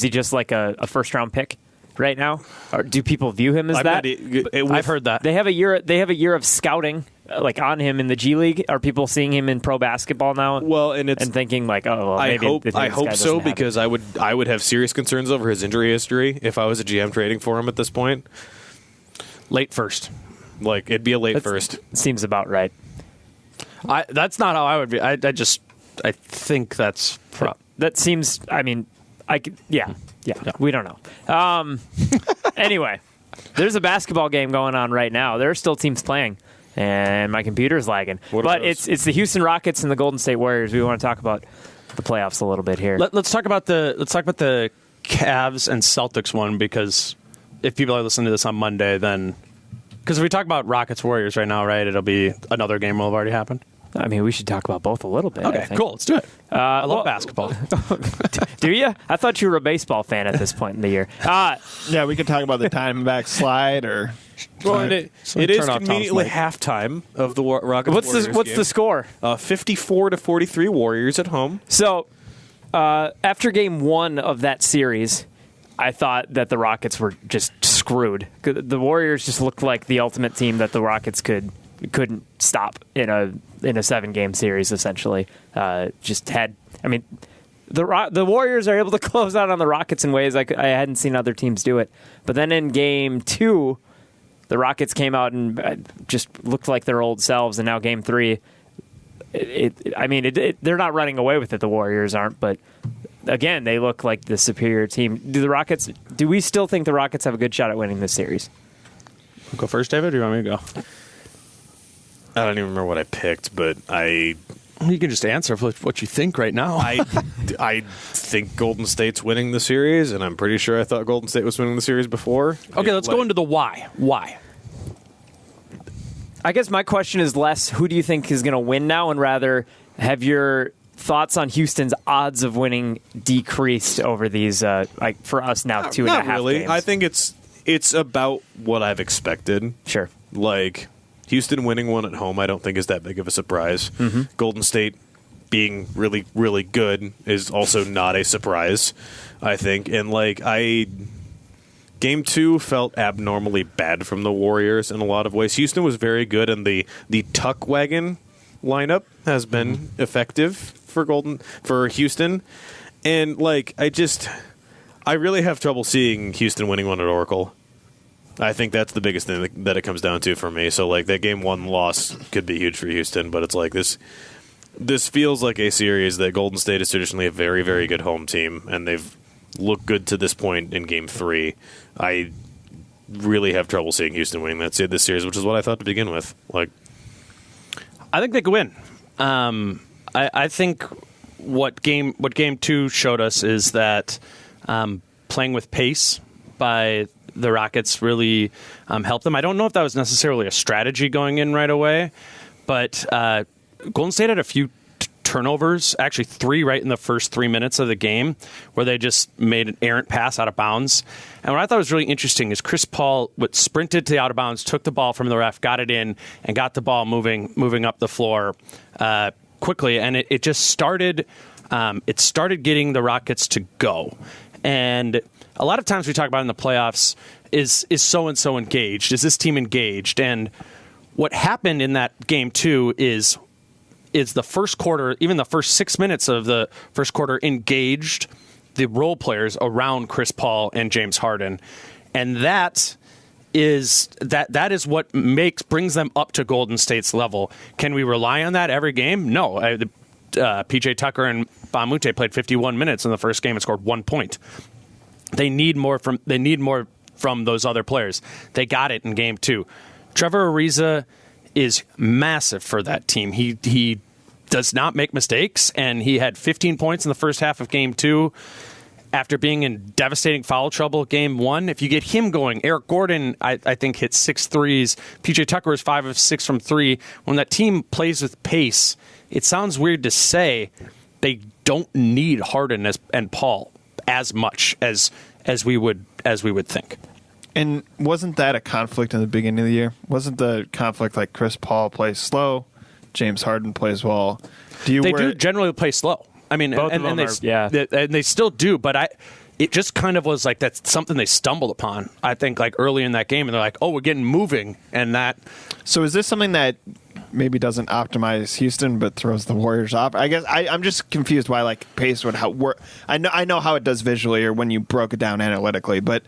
Speaker 2: just like a first round pick right now? Or do people view him as that?
Speaker 5: I've heard that
Speaker 2: they have a year of scouting like on him in the G League? Are people seeing him in pro basketball now?
Speaker 4: Well, and
Speaker 2: thinking like, oh, well, maybe
Speaker 4: I hope so, because I would have serious concerns over his injury history if I was a GM trading for him at this point.
Speaker 5: Late first.
Speaker 4: Like, it'd be a late first.
Speaker 2: Seems about right.
Speaker 5: That's not how I would be. I think that's
Speaker 2: that seems. I mean, yeah. We don't know. Anyway, there's a basketball game going on right now. There are still teams playing, and my computer's lagging. But it's the Houston Rockets and the Golden State Warriors. We want to talk about the playoffs a little bit here.
Speaker 5: Let's talk about the Cavs and Celtics one, because if people are listening to this on Monday, then because if we talk about Rockets Warriors right now, right, it'll be another game will have already happened.
Speaker 2: I mean, we should talk about both a little bit.
Speaker 5: Okay, cool. Let's do it. I love basketball.
Speaker 2: Do you? I thought you were a baseball fan at this point in the year.
Speaker 3: Yeah, we could talk about the Diamondback slide or.
Speaker 4: Well, and it is conveniently halftime of the Rockets.
Speaker 2: What's the score?
Speaker 4: 54-43 Warriors at home.
Speaker 2: So after game one of that series, I thought that the Rockets were just screwed. The Warriors just looked like the ultimate team that the Rockets couldn't stop in a 7-game series. Essentially, the Warriors are able to close out on the Rockets in ways I hadn't seen other teams do it. But then in game 2, the Rockets came out and just looked like their old selves. And now game 3, they're not running away with it. The Warriors aren't, but again, they look like the superior team. Do we still think the Rockets have a good shot at winning this series?
Speaker 5: Go first, David, or you want me to go?
Speaker 4: I don't even remember what I picked, but
Speaker 5: you can just answer what you think right now.
Speaker 4: I think Golden State's winning the series, and I'm pretty sure I thought Golden State was winning the series before.
Speaker 5: Okay, let's go into the why. Why?
Speaker 2: I guess my question is less who do you think is going to win now, and rather have your thoughts on Houston's odds of winning decreased over these, for us now, 2.5
Speaker 4: Not really.
Speaker 2: games?
Speaker 4: I think it's about what I've expected.
Speaker 2: Sure.
Speaker 4: Like, Houston winning one at home, I don't think is that big of a surprise. Mm-hmm. Golden State being really, really good is also not a surprise, I think. And, Game 2 felt abnormally bad from the Warriors in a lot of ways. Houston was very good, and the tuck wagon lineup has been effective for Houston. And, I really have trouble seeing Houston winning one at Oracle. I think that's the biggest thing that it comes down to for me. So, that Game 1 loss could be huge for Houston, but it's like this feels like a series that Golden State is traditionally a very, very good home team, and they've looked good to this point in Game 3. I really have trouble seeing Houston winning this series, which is what I thought to begin with.
Speaker 5: I think they could win. I think what game 2 showed us is that playing with pace by the Rockets really helped them. I don't know if that was necessarily a strategy going in right away, but Golden State had a few turnovers, actually 3 right in the first 3 minutes of the game, where they just made an errant pass out of bounds. And what I thought was really interesting is Chris Paul sprinted to the out of bounds, took the ball from the ref, got it in, and got the ball moving up the floor quickly. And it just started. It started getting the Rockets to go. And a lot of times we talk about in the playoffs is so-and-so engaged? Is this team engaged? And what happened in that Game 2 is the first quarter, even the first 6 minutes of the first quarter, engaged the role players around Chris Paul and James Harden. And that is what brings them up to Golden State's level. Can we rely on that every game? No. PJ Tucker and Bamute played 51 minutes in the first game and scored 1 point. They need more from those other players. They got it in Game 2. Trevor Ariza is massive for that team. He does not make mistakes, and he had 15 points in the first half of Game 2 after being in devastating foul trouble Game 1. If you get him going, Eric Gordon, I think, hit 6 threes. PJ Tucker is 5 of 6 from 3. When that team plays with pace, it sounds weird to say they don't need Harden and Paul as much as we would think.
Speaker 3: And wasn't that a conflict in the beginning of the year? Wasn't the conflict like Chris Paul plays slow, James Harden plays well?
Speaker 5: They do generally play slow. I mean, and they still do. But it just kind of was like that's something they stumbled upon. I think early in that game, and they're like, "Oh, we're getting moving," and that.
Speaker 3: So is this something that maybe doesn't optimize Houston, but throws the Warriors off. I guess I'm just confused why like pace would work. I know how it does visually or when you broke it down analytically, but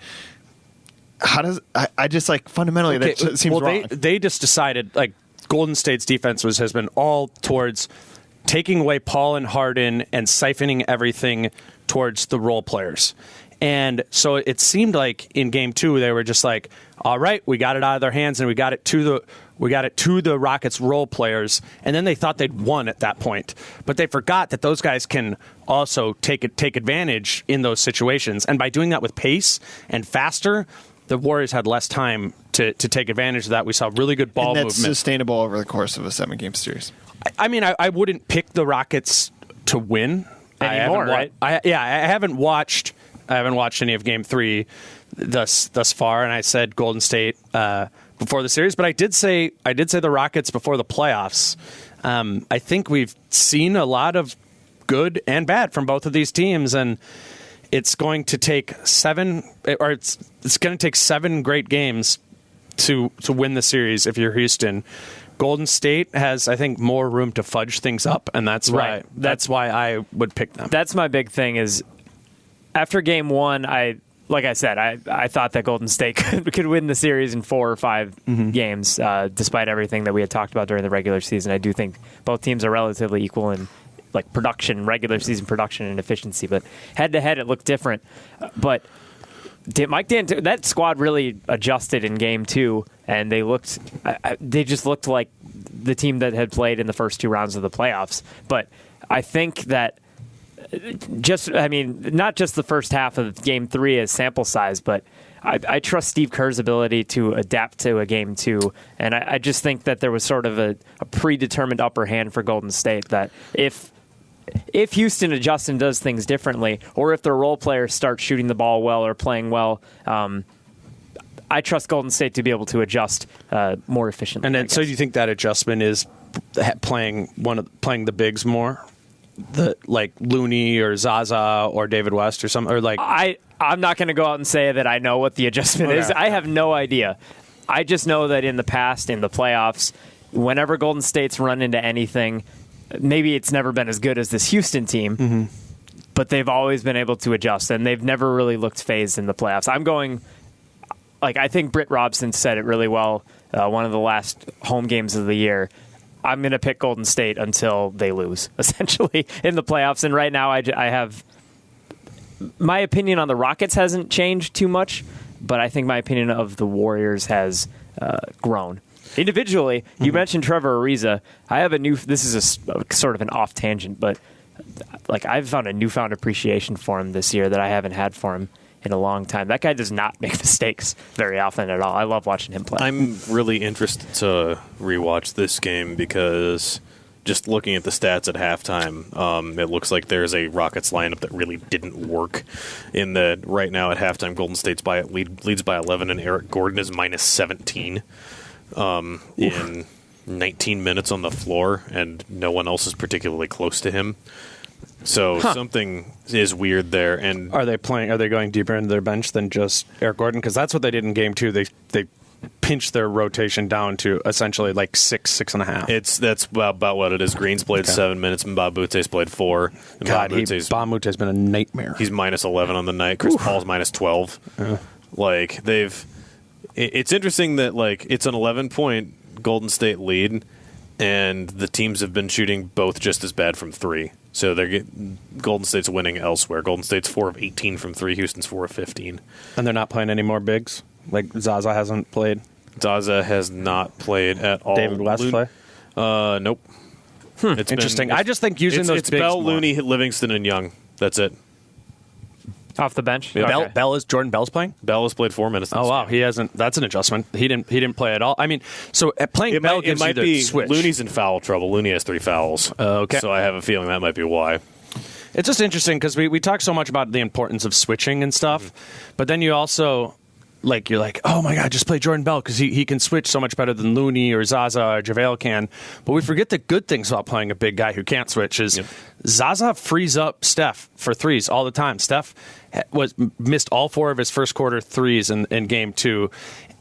Speaker 3: how does I just like fundamentally that seems wrong.
Speaker 5: They just decided like Golden State's defense has been all towards taking away Paul and Harden and siphoning everything towards the role players. And so it seemed like in game 2 they were just like, all right, we got it out of their hands and we got it to the Rockets role players, and then they thought they'd won at that point. But they forgot that those guys can also take advantage in those situations. And by doing that with pace and faster, the Warriors had less time to take advantage of that. We saw really good ball
Speaker 3: and that's
Speaker 5: movement.
Speaker 3: Sustainable over the course of a 7-game series.
Speaker 5: I mean, I wouldn't pick the Rockets to win
Speaker 2: anymore, right?
Speaker 5: I haven't watched any of Game 3 thus far, and I said Golden State before the series, but I did say the Rockets before the playoffs. I think we've seen a lot of good and bad from both of these teams, and it's going to take 7 great games to win the series if you're Houston. Golden State has, I think, more room to fudge things up, and that's why I would pick them.
Speaker 2: That's my big thing is after game 1, I thought that Golden State could win the series in 4 or 5 games, despite everything that we had talked about during the regular season. I do think both teams are relatively equal in like production, regular season production and efficiency, but head-to-head it looked different. But Mike D'Antoni, that squad really adjusted in game 2, and they just looked like the team that had played in the first 2 rounds of the playoffs. But I think that not just the first half of game 3 as sample size, but I trust Steve Kerr's ability to adapt to a game 2, and I just think that there was sort of a predetermined upper hand for Golden State that if Houston adjusts and does things differently, or if their role players start shooting the ball well or playing well, I trust Golden State to be able to adjust more efficiently.
Speaker 5: And then, so do you think that adjustment is playing the bigs more, like Looney or Zaza or David West or something, or like
Speaker 2: I'm not going to go out and say that I know what the adjustment is. I have no idea. I just know that in the past, in the playoffs, whenever Golden State's run into anything, maybe it's never been as good as this Houston team, but they've always been able to adjust, and they've never really looked phased in the playoffs. I think Britt Robson said it really well, one of the last home games of the year. I'm going to pick Golden State until they lose, essentially, in the playoffs. And right now I have my opinion on the Rockets hasn't changed too much, but I think my opinion of the Warriors has grown. Individually, you mentioned Trevor Ariza. I have this is a sort of an off tangent, but like I've found a newfound appreciation for him this year that I haven't had for him in a long time. That guy does not make mistakes very often at all. I love watching him play.
Speaker 4: I'm really interested to rewatch this game because just looking at the stats at halftime, it looks like there's a Rockets lineup that really didn't work. In the right now at halftime, Golden State's leads by 11, and Eric Gordon is minus 17 in 19 minutes on the floor, and no one else is particularly close to him. So something is weird there. And
Speaker 5: are they going deeper into their bench than just Eric Gordon? Because that's what they did in game 2. They pinched their rotation down to essentially like 6.5.
Speaker 4: That's about what it is. Green's played 7 minutes, and Bob Boute's played 4. And
Speaker 5: God, Bob Boute's been a nightmare.
Speaker 4: He's minus 11 on the night. Chris Paul's minus 12. It's interesting that like it's an 11-point Golden State lead, and the teams have been shooting both just as bad from 3. So Golden State's winning elsewhere. Golden State's 4 of 18 from 3. Houston's 4 of 15.
Speaker 5: And they're not playing any more bigs? Like Zaza hasn't played?
Speaker 4: Zaza has not played at all.
Speaker 5: David West play?
Speaker 4: Nope.
Speaker 5: It's interesting. I just think using those
Speaker 4: it's
Speaker 5: bigs
Speaker 4: Bell,
Speaker 5: more.
Speaker 4: Looney, Livingston, and Young. That's it.
Speaker 2: Off the bench?
Speaker 4: Yeah.
Speaker 5: Okay. Jordan Bell's playing?
Speaker 4: Bell has played 4 minutes.
Speaker 5: Oh wow, he hasn't. That's an adjustment. He didn't play at all. I mean, so playing Bell gives you the switch.
Speaker 4: Looney's in foul trouble. Looney has 3 fouls.
Speaker 5: Okay,
Speaker 4: so I have a feeling that might be why.
Speaker 5: It's just interesting because we talk so much about the importance of switching and stuff, but then you also you're like, oh my God, just play Jordan Bell because he can switch so much better than Looney or Zaza or JaVale can. But we forget the good things about playing a big guy who can't switch is Zaza frees up Steph for threes all the time. Steph missed all 4 of his first quarter threes in game 2.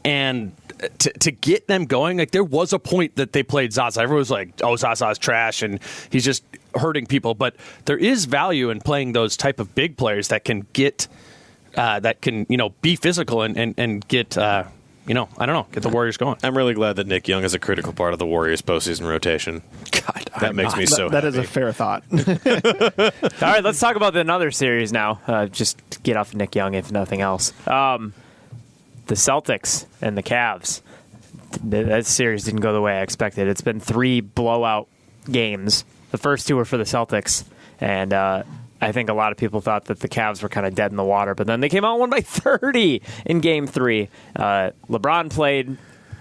Speaker 5: And to get them going, like there was a point that they played Zaza. Everyone was like, "Oh, Zaza's trash," and he's just hurting people. But there is value in playing those type of big players that can get, be physical and get. I don't know, get the Warriors going.
Speaker 4: I'm really glad that Nick Young is a critical part of the Warriors postseason rotation.
Speaker 5: God,
Speaker 4: that makes me so
Speaker 3: That
Speaker 4: happy.
Speaker 3: is a fair thought.
Speaker 2: All right, let's talk about another series now. Just to get off Nick Young, if nothing else. The Celtics and the Cavs. That series didn't go the way I expected. It's been 3 blowout games. The first 2 were for the Celtics, and I think a lot of people thought that the Cavs were kind of dead in the water, but then they came out and won by 30 in Game 3. LeBron played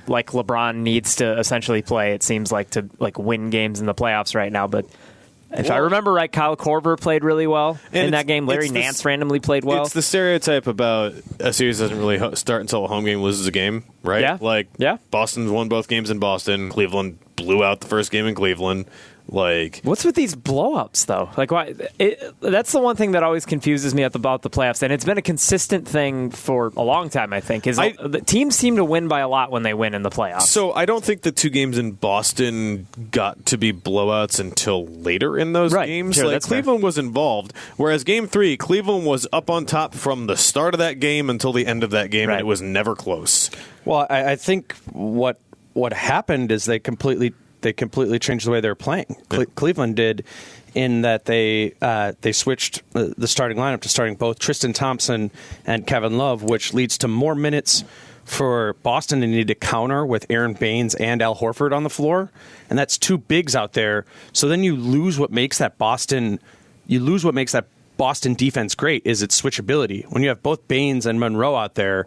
Speaker 2: like LeBron needs to essentially play, it seems like, to win games in the playoffs right now. But if I remember right, Kyle Korver played really well in that game. Larry Nance randomly played well.
Speaker 4: It's the stereotype about a series doesn't really start until a home game loses a game, right?
Speaker 2: Yeah.
Speaker 4: Boston's won both games in Boston. Cleveland blew out the first game in Cleveland.
Speaker 2: What's with these blowups, though? Why? That's the one thing that always confuses me about the playoffs, and it's been a consistent thing for a long time, I think, the teams seem to win by a lot when they win in the playoffs.
Speaker 4: So I don't think the 2 games in Boston got to be blowouts until later in those games.
Speaker 2: Sure,
Speaker 4: Cleveland was involved, whereas Game 3, Cleveland was up on top from the start of that game until the end of that game, and it was never close.
Speaker 5: Well, I think what happened is they completely changed the way they were playing. Cleveland did, in that they switched the starting lineup to starting both Tristan Thompson and Kevin Love, which leads to more minutes for Boston. They need to counter with Aaron Baines and Al Horford on the floor, and that's 2 bigs out there. So then you lose what makes that Boston defense great, is its switchability. When you have both Baines and Monroe out there,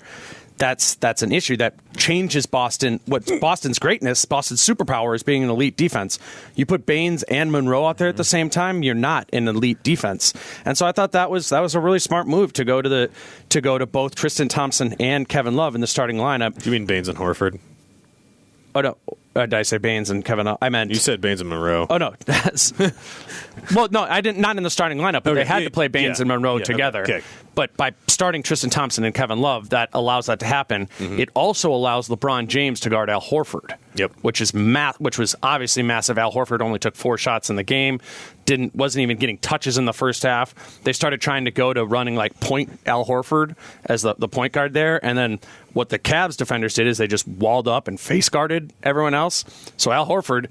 Speaker 5: that's an issue that changes Boston. What's Boston's greatness, Boston's superpower, is being an elite defense. You put Baines and Monroe out there at the same time, you're not an elite defense. And so I thought that was a really smart move to go to both Tristan Thompson and Kevin Love in the starting lineup.
Speaker 4: Do you mean Baines and Horford?
Speaker 5: Oh no. Did I say Baines and Kevin Love? I meant...
Speaker 4: You said Baines and Monroe.
Speaker 5: Oh, no. Well, no, I didn't. Not in the starting lineup, but they had to play Baines and Monroe together.
Speaker 4: Okay.
Speaker 5: But by starting Tristan Thompson and Kevin Love, that allows that to happen. Mm-hmm. It also allows LeBron James to guard Al Horford.
Speaker 4: Yep.
Speaker 5: Which was obviously massive. Al Horford only took 4 shots in the game. Wasn't even getting touches in the first half. They started trying to go to running point Al Horford as the point guard there, and then what the Cavs defenders did is they just walled up and face guarded everyone else. So Al Horford,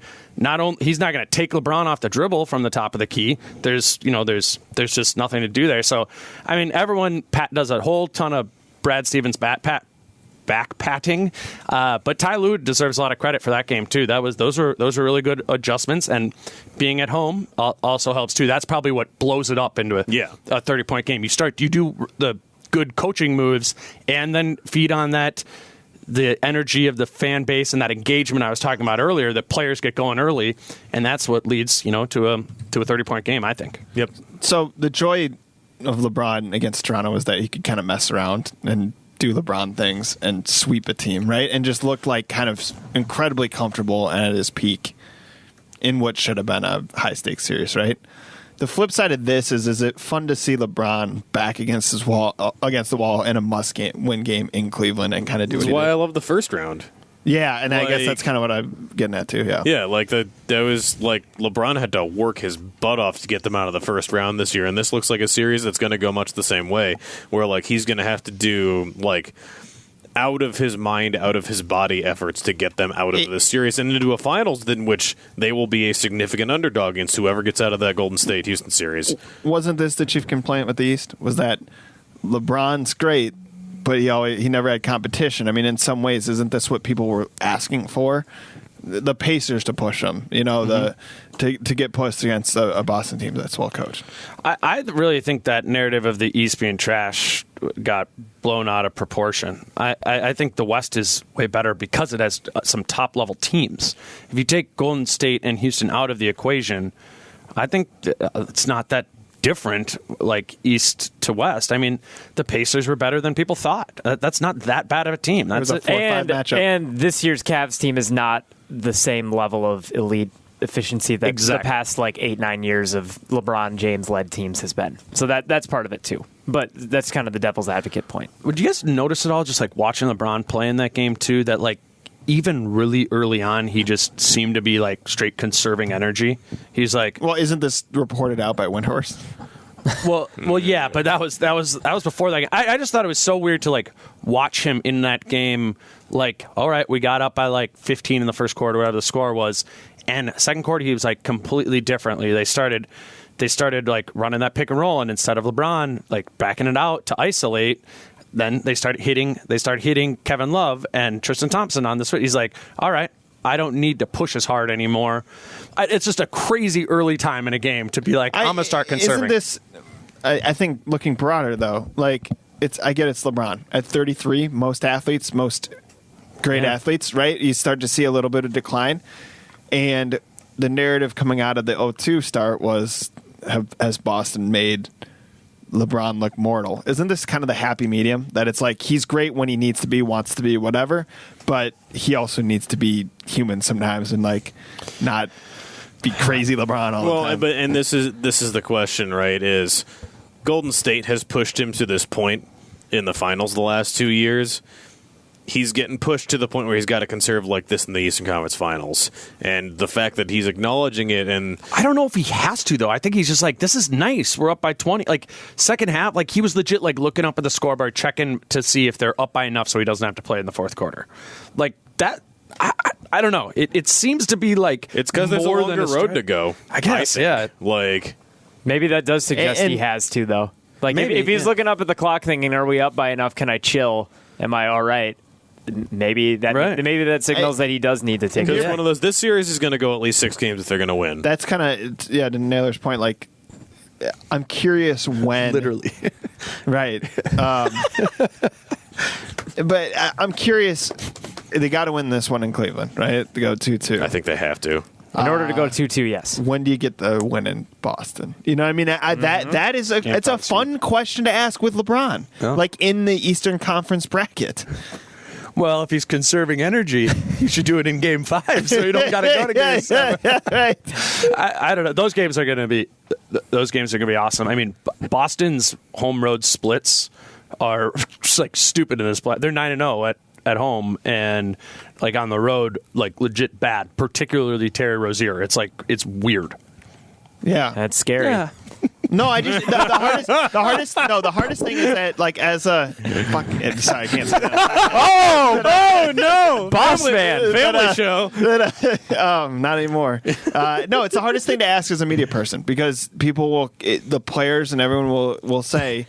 Speaker 5: he's not going to take LeBron off the dribble from the top of the key. There's just nothing to do there. So I mean, everyone does a whole ton of Brad Stevens back patting, but Ty Lue deserves a lot of credit for that game too. Those were really good adjustments, and being at home also helps too. That's probably what blows it up into a 30-point game. You do the good coaching moves, and then feed on the energy of the fan base and that engagement I was talking about earlier. That players get going early, and that's what leads to a 30-point game, I think.
Speaker 4: Yep.
Speaker 3: So the joy of LeBron against Toronto was that he could kind of mess around and do LeBron things and sweep a team, right? And just looked like kind of incredibly comfortable and at his peak in what should have been a high-stakes series, right? The flip side of this is it fun to see LeBron back against the wall in a must-win game in Cleveland and kind of do it?
Speaker 4: That's why I love the first round.
Speaker 3: Yeah, and I guess that's kind of what I'm getting at too. Yeah,
Speaker 4: that was LeBron had to work his butt off to get them out of the first round this year, and this looks like a series that's going to go much the same way, where he's going to have to do out of his mind, out of his body efforts to get them out of this series and into a finals in which they will be a significant underdog against whoever gets out of that Golden State Houston series.
Speaker 3: Wasn't this the chief complaint with the East? Was that LeBron's great, but he never had competition. I mean, in some ways, isn't this what people were asking for? The Pacers to push them, to get pushed against a Boston team that's well coached.
Speaker 5: I really think that narrative of the East being trash got blown out of proportion. I think the West is way better because it has some top-level teams. If you take Golden State and Houston out of the equation, I think it's not that different, East to West. I mean, the Pacers were better than people thought. That's not that bad of a team.
Speaker 3: That's a 4-5 matchup.
Speaker 2: And this year's Cavs team is not the same level of elite efficiency that
Speaker 5: Exactly.
Speaker 2: the past like 8-9 years of LeBron James led teams has been. So that's part of it too. But that's kind of the devil's advocate point.
Speaker 5: Would you guys notice at all, just like watching LeBron play in that game too, that like even really early on, he just seemed to be like straight conserving energy. He's like,
Speaker 3: Well, isn't this reported out by Windhorst?
Speaker 5: well, yeah, but that was before that game. I just thought it was so weird to like watch him in that game. Like, all right, we got up by like 15 in the first quarter, whatever the score was, and second quarter he was like completely differently. They started like running that pick and roll, and instead of LeBron like backing it out to isolate, then they started hitting Kevin Love and Tristan Thompson on the switch. He's like, all right, I don't need to push as hard anymore. It's just a crazy early time in a game to be like, I'm gonna start conserving.
Speaker 3: Isn't this? I think looking broader though, like I get it's LeBron at 33. Most great athletes, right? You start to see a little bit of decline, and the narrative coming out of the 0-2 start was, has Boston made LeBron look mortal? Isn't this kind of the happy medium that it's like he's great when he needs to be, wants to be, whatever, but he also needs to be human sometimes and like not be crazy LeBron all the time.
Speaker 4: But this is the question, right? Is Golden State has pushed him to this point in the finals the last 2 years. He's getting pushed to the point where he's got to conserve like this in the Eastern Conference Finals. And the fact that he's acknowledging it, and
Speaker 5: I don't know if he has to, though. I think he's just like, this is nice. We're up by 20. Like, second half, like, he was legit, like, looking up at the scoreboard, checking to see if they're up by enough so he doesn't have to play in the fourth quarter. Like, that, I don't know. It seems to be, like,
Speaker 4: it's because there's a longer road to go.
Speaker 5: I guess, yeah.
Speaker 4: Like,
Speaker 2: Maybe that does suggest he has to, though. Like,
Speaker 5: Maybe,
Speaker 2: if he's looking up at the clock thinking, are we up by enough? Can I chill? Am I all right? Maybe that signals that he does need to take it.
Speaker 4: because one of those, this series is going to go at least 6 games if they're going to win.
Speaker 3: That's kind of, to Naylor's point, like, I'm curious when.
Speaker 5: Literally.
Speaker 3: Right. But I'm curious. They got to win this one in Cleveland, right? To go 2-2.
Speaker 4: I think they have to.
Speaker 2: In order to go 2-2, yes.
Speaker 3: When do you get the win in Boston? You know what I mean? That is it's a fun question to ask with LeBron.
Speaker 5: Yeah.
Speaker 3: Like in the Eastern Conference bracket.
Speaker 5: Well, if he's conserving energy, you should do it in Game 5 so you don't got to go to Game 7.
Speaker 3: Right.
Speaker 5: I don't know. Those games are going to be awesome. I mean, Boston's home road splits are just like stupid in this play. They're 9-0 at home, and like on the road, like legit bad. Particularly Terry Rozier. It's like it's weird.
Speaker 3: Yeah.
Speaker 2: That's scary.
Speaker 5: Yeah.
Speaker 3: No, I just the hardest thing is that like as a fuck. Sorry, I can't say that.
Speaker 5: Oh no,
Speaker 2: Boss man,
Speaker 5: family show.
Speaker 3: Not anymore. No, it's the hardest thing to ask as a media person because people the players and everyone will say.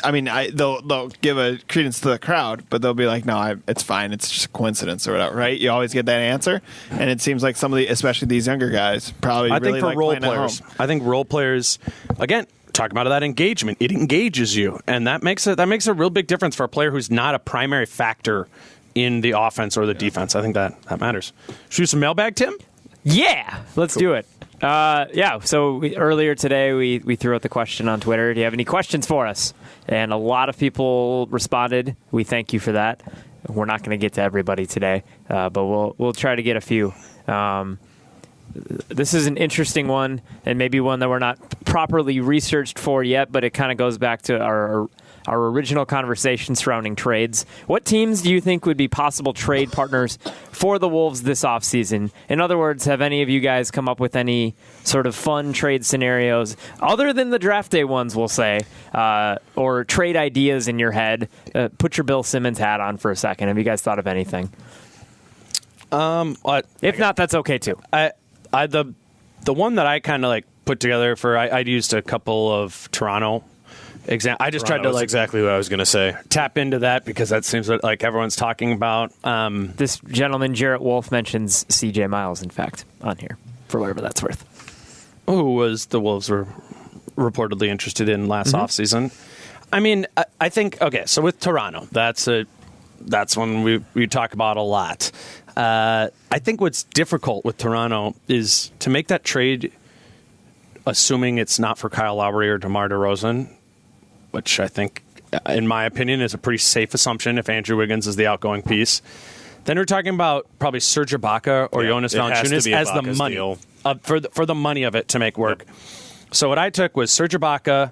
Speaker 3: I mean, they'll give a credence to the crowd, but they'll be like, "No, it's fine. It's just a coincidence or whatever." Right? You always get that answer, and it seems like some of especially these younger guys, probably.
Speaker 5: I
Speaker 3: really
Speaker 5: think for
Speaker 3: like
Speaker 5: role
Speaker 3: playing at
Speaker 5: players,
Speaker 3: home.
Speaker 5: I think role players, again, talking about that engagement, it engages you, and that makes a real big difference for a player who's not a primary factor in the offense or the defense. I think that matters. Shoot some mailbag, Tim.
Speaker 2: Yeah, let's do it. So earlier today we threw out the question on Twitter. Do you have any questions for us? And a lot of people responded. We thank you for that. We're not going to get to everybody today, but we'll try to get a few. This is an interesting one, and maybe one that we're not properly researched for yet, but it kind of goes back to our original conversation surrounding trades. What teams do you think would be possible trade partners for the Wolves this offseason? In other words, have any of you guys come up with any sort of fun trade scenarios, other than the draft day ones, we'll say, or trade ideas in your head? Put your Bill Simmons hat on for a second. Have you guys thought of anything? If not, that's okay too.
Speaker 5: The one that I kind of like put together I'd used a couple of Toronto. I just tried to
Speaker 4: like exactly what I was going to say.
Speaker 5: Tap into that because that seems like everyone's talking about.
Speaker 2: This gentleman, Jarrett Wolf, mentions C.J. Miles, in fact, on here, for whatever that's worth.
Speaker 5: Who was the Wolves were reportedly interested in last offseason. I mean, I think, okay, so with Toronto, that's one we talk about a lot. I think what's difficult with Toronto is to make that trade, assuming it's not for Kyle Lowry or DeMar DeRozan, which I think, in my opinion, is a pretty safe assumption if Andrew Wiggins is the outgoing piece. Then we're talking about probably Serge Ibaka or Jonas
Speaker 4: it has to
Speaker 5: Valanciunas
Speaker 4: be
Speaker 5: as the
Speaker 4: Ibaka's
Speaker 5: money
Speaker 4: deal.
Speaker 5: for the money of it to make work. So what I took was Serge Ibaka,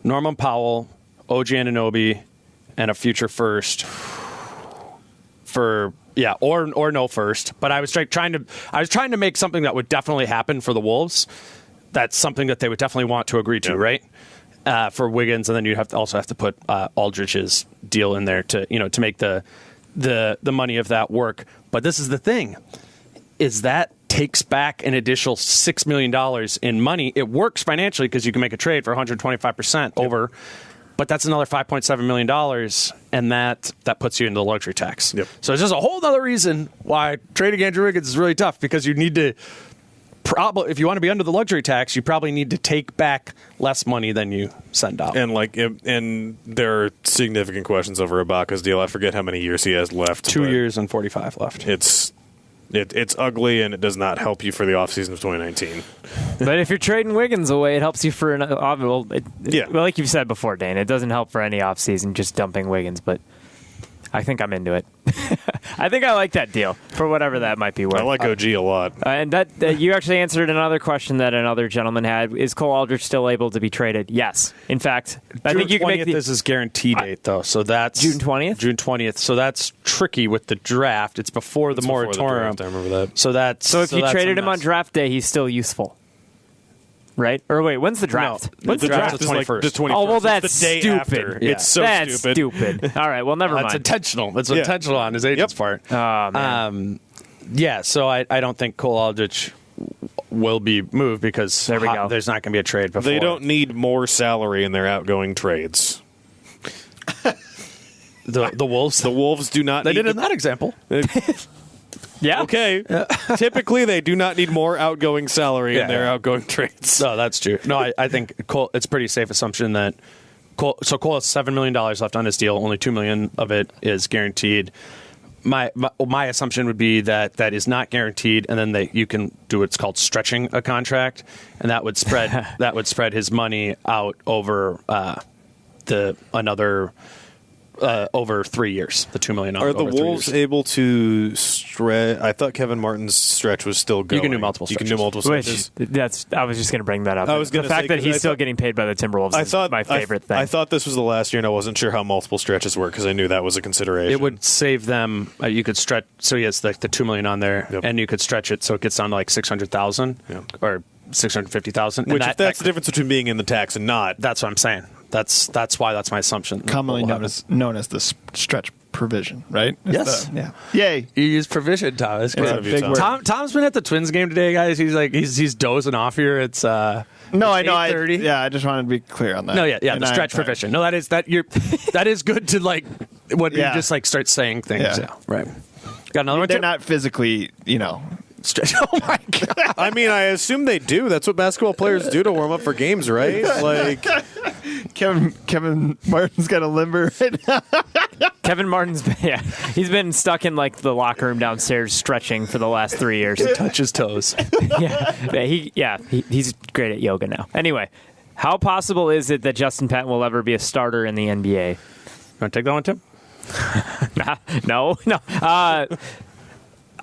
Speaker 5: Norman Powell, OG Anunoby, and a future first for or no first. But I was trying to make something that would definitely happen for the Wolves. That's something that they would definitely want to agree to, right? For Wiggins, and then you also have to put Aldridge's deal in there to make the money of that work. But this is the thing, is that takes back an additional $6 million in money. It works financially because you can make a trade for 125% over, but that's another $5.7 million, and that puts you into the luxury tax.
Speaker 4: Yep.
Speaker 5: So it's just a whole other reason why trading Andrew Wiggins is really tough, because you need to if you want to be under the luxury tax, you probably need to take back less money than you send out.
Speaker 4: And there are significant questions over Ibaka's deal. I forget how many years he has left.
Speaker 5: 2 years and 45 left.
Speaker 4: It's ugly, and it does not help you for the offseason of 2019.
Speaker 2: But if you're trading Wiggins away, it helps you for well, like you've said before, Dane, it doesn't help for any offseason just dumping Wiggins, but I think I'm into it. I think I like that deal for whatever that might be worth.
Speaker 4: I like OG a lot.
Speaker 2: And that you actually answered another question that another gentleman had. Is Cole Aldrich still able to be traded? Yes. In fact, I think you can make
Speaker 5: this is guarantee date, though. So that's
Speaker 2: June 20th?
Speaker 5: June 20th. So that's tricky with the draft. It's before the moratorium.
Speaker 4: I remember that.
Speaker 5: So
Speaker 2: if you traded him on draft day, he's still useful. Right? Or wait, when's the draft?
Speaker 5: No,
Speaker 2: When's
Speaker 5: the draft
Speaker 4: is
Speaker 5: is
Speaker 4: like
Speaker 5: 21st.
Speaker 4: the 21st.
Speaker 2: Oh, well, that's
Speaker 4: It's the day
Speaker 2: stupid.
Speaker 4: after.
Speaker 5: Yeah.
Speaker 4: It's so
Speaker 2: That's
Speaker 4: stupid.
Speaker 2: All right, well, never
Speaker 5: That's
Speaker 2: mind.
Speaker 5: intentional. That's intentional on his agent's part.
Speaker 2: Oh, man.
Speaker 5: So I don't think Cole Aldrich will be moved because
Speaker 2: There we go.
Speaker 5: there's not going to be a trade before.
Speaker 4: They don't need more salary in their outgoing trades.
Speaker 5: The Wolves.
Speaker 4: The Wolves do not
Speaker 5: They
Speaker 4: need
Speaker 5: did in that example.
Speaker 2: Yeah.
Speaker 4: Okay. Typically, they do not need more outgoing salary in their
Speaker 5: Yeah.
Speaker 4: outgoing trades.
Speaker 5: No, that's true. No, I think Cole, it's a pretty safe assumption that Cole has $7 million left on his deal. Only $2 million of it is guaranteed. My assumption would be that is not guaranteed, and then you can do what's called stretching a contract, and that would spread his money out over over 3 years, the $2 million.
Speaker 4: Are the
Speaker 5: over 3
Speaker 4: Wolves
Speaker 5: years.
Speaker 4: able to stretch? I thought Kevin Martin's stretch was still going.
Speaker 5: You can do multiple
Speaker 4: You can do multiple stretches.
Speaker 2: I was just going to bring that up.
Speaker 4: I was
Speaker 2: the
Speaker 4: gonna
Speaker 2: fact
Speaker 4: say,
Speaker 2: that
Speaker 4: 'cause
Speaker 2: he's
Speaker 4: I
Speaker 2: still
Speaker 4: thought-
Speaker 2: getting paid by the Timberwolves is my favorite thing.
Speaker 4: I thought this was the last year, and I wasn't sure how multiple stretches were because I knew that was a consideration.
Speaker 5: It would save them. You could stretch. So he has the $2 million on there, and you could stretch it so it gets down to like 600,000 or 650,000.
Speaker 4: Which that's the difference between being in the tax and not.
Speaker 5: That's what I'm saying. That's why that's my assumption.
Speaker 3: Commonly known as the stretch provision, right?
Speaker 5: Yes.
Speaker 3: Yeah. Yay.
Speaker 5: You use provision, Tom. It's
Speaker 4: Good
Speaker 5: good.
Speaker 4: of you, Tom.
Speaker 5: Tom's been at the Twins game today, guys. He's dozing off here. It's
Speaker 3: No, I know.
Speaker 5: 8:30.
Speaker 3: I just wanted to be clear on that.
Speaker 5: No, yeah,
Speaker 3: And
Speaker 5: the
Speaker 3: I'm
Speaker 5: stretch
Speaker 3: tired.
Speaker 5: provision. No, that is good to like when you
Speaker 3: Yeah.
Speaker 5: just like start saying things.
Speaker 3: Yeah.
Speaker 5: Yeah, right. Got another one.
Speaker 3: They're
Speaker 5: too?
Speaker 3: not physically,
Speaker 5: Stretch. Oh my god.
Speaker 4: I mean, I assume they do. That's what basketball players do to warm up for games, right? Like,
Speaker 3: Kevin Martin's got a limber right now.
Speaker 2: Kevin Martin's he's been stuck in like the locker room downstairs stretching for the last 3 years.
Speaker 5: Touch his toes.
Speaker 2: He's great at yoga now. Anyway, how possible is it that Justin Patton will ever be a starter in the NBA?
Speaker 5: You want to take that one, Tim?
Speaker 2: No.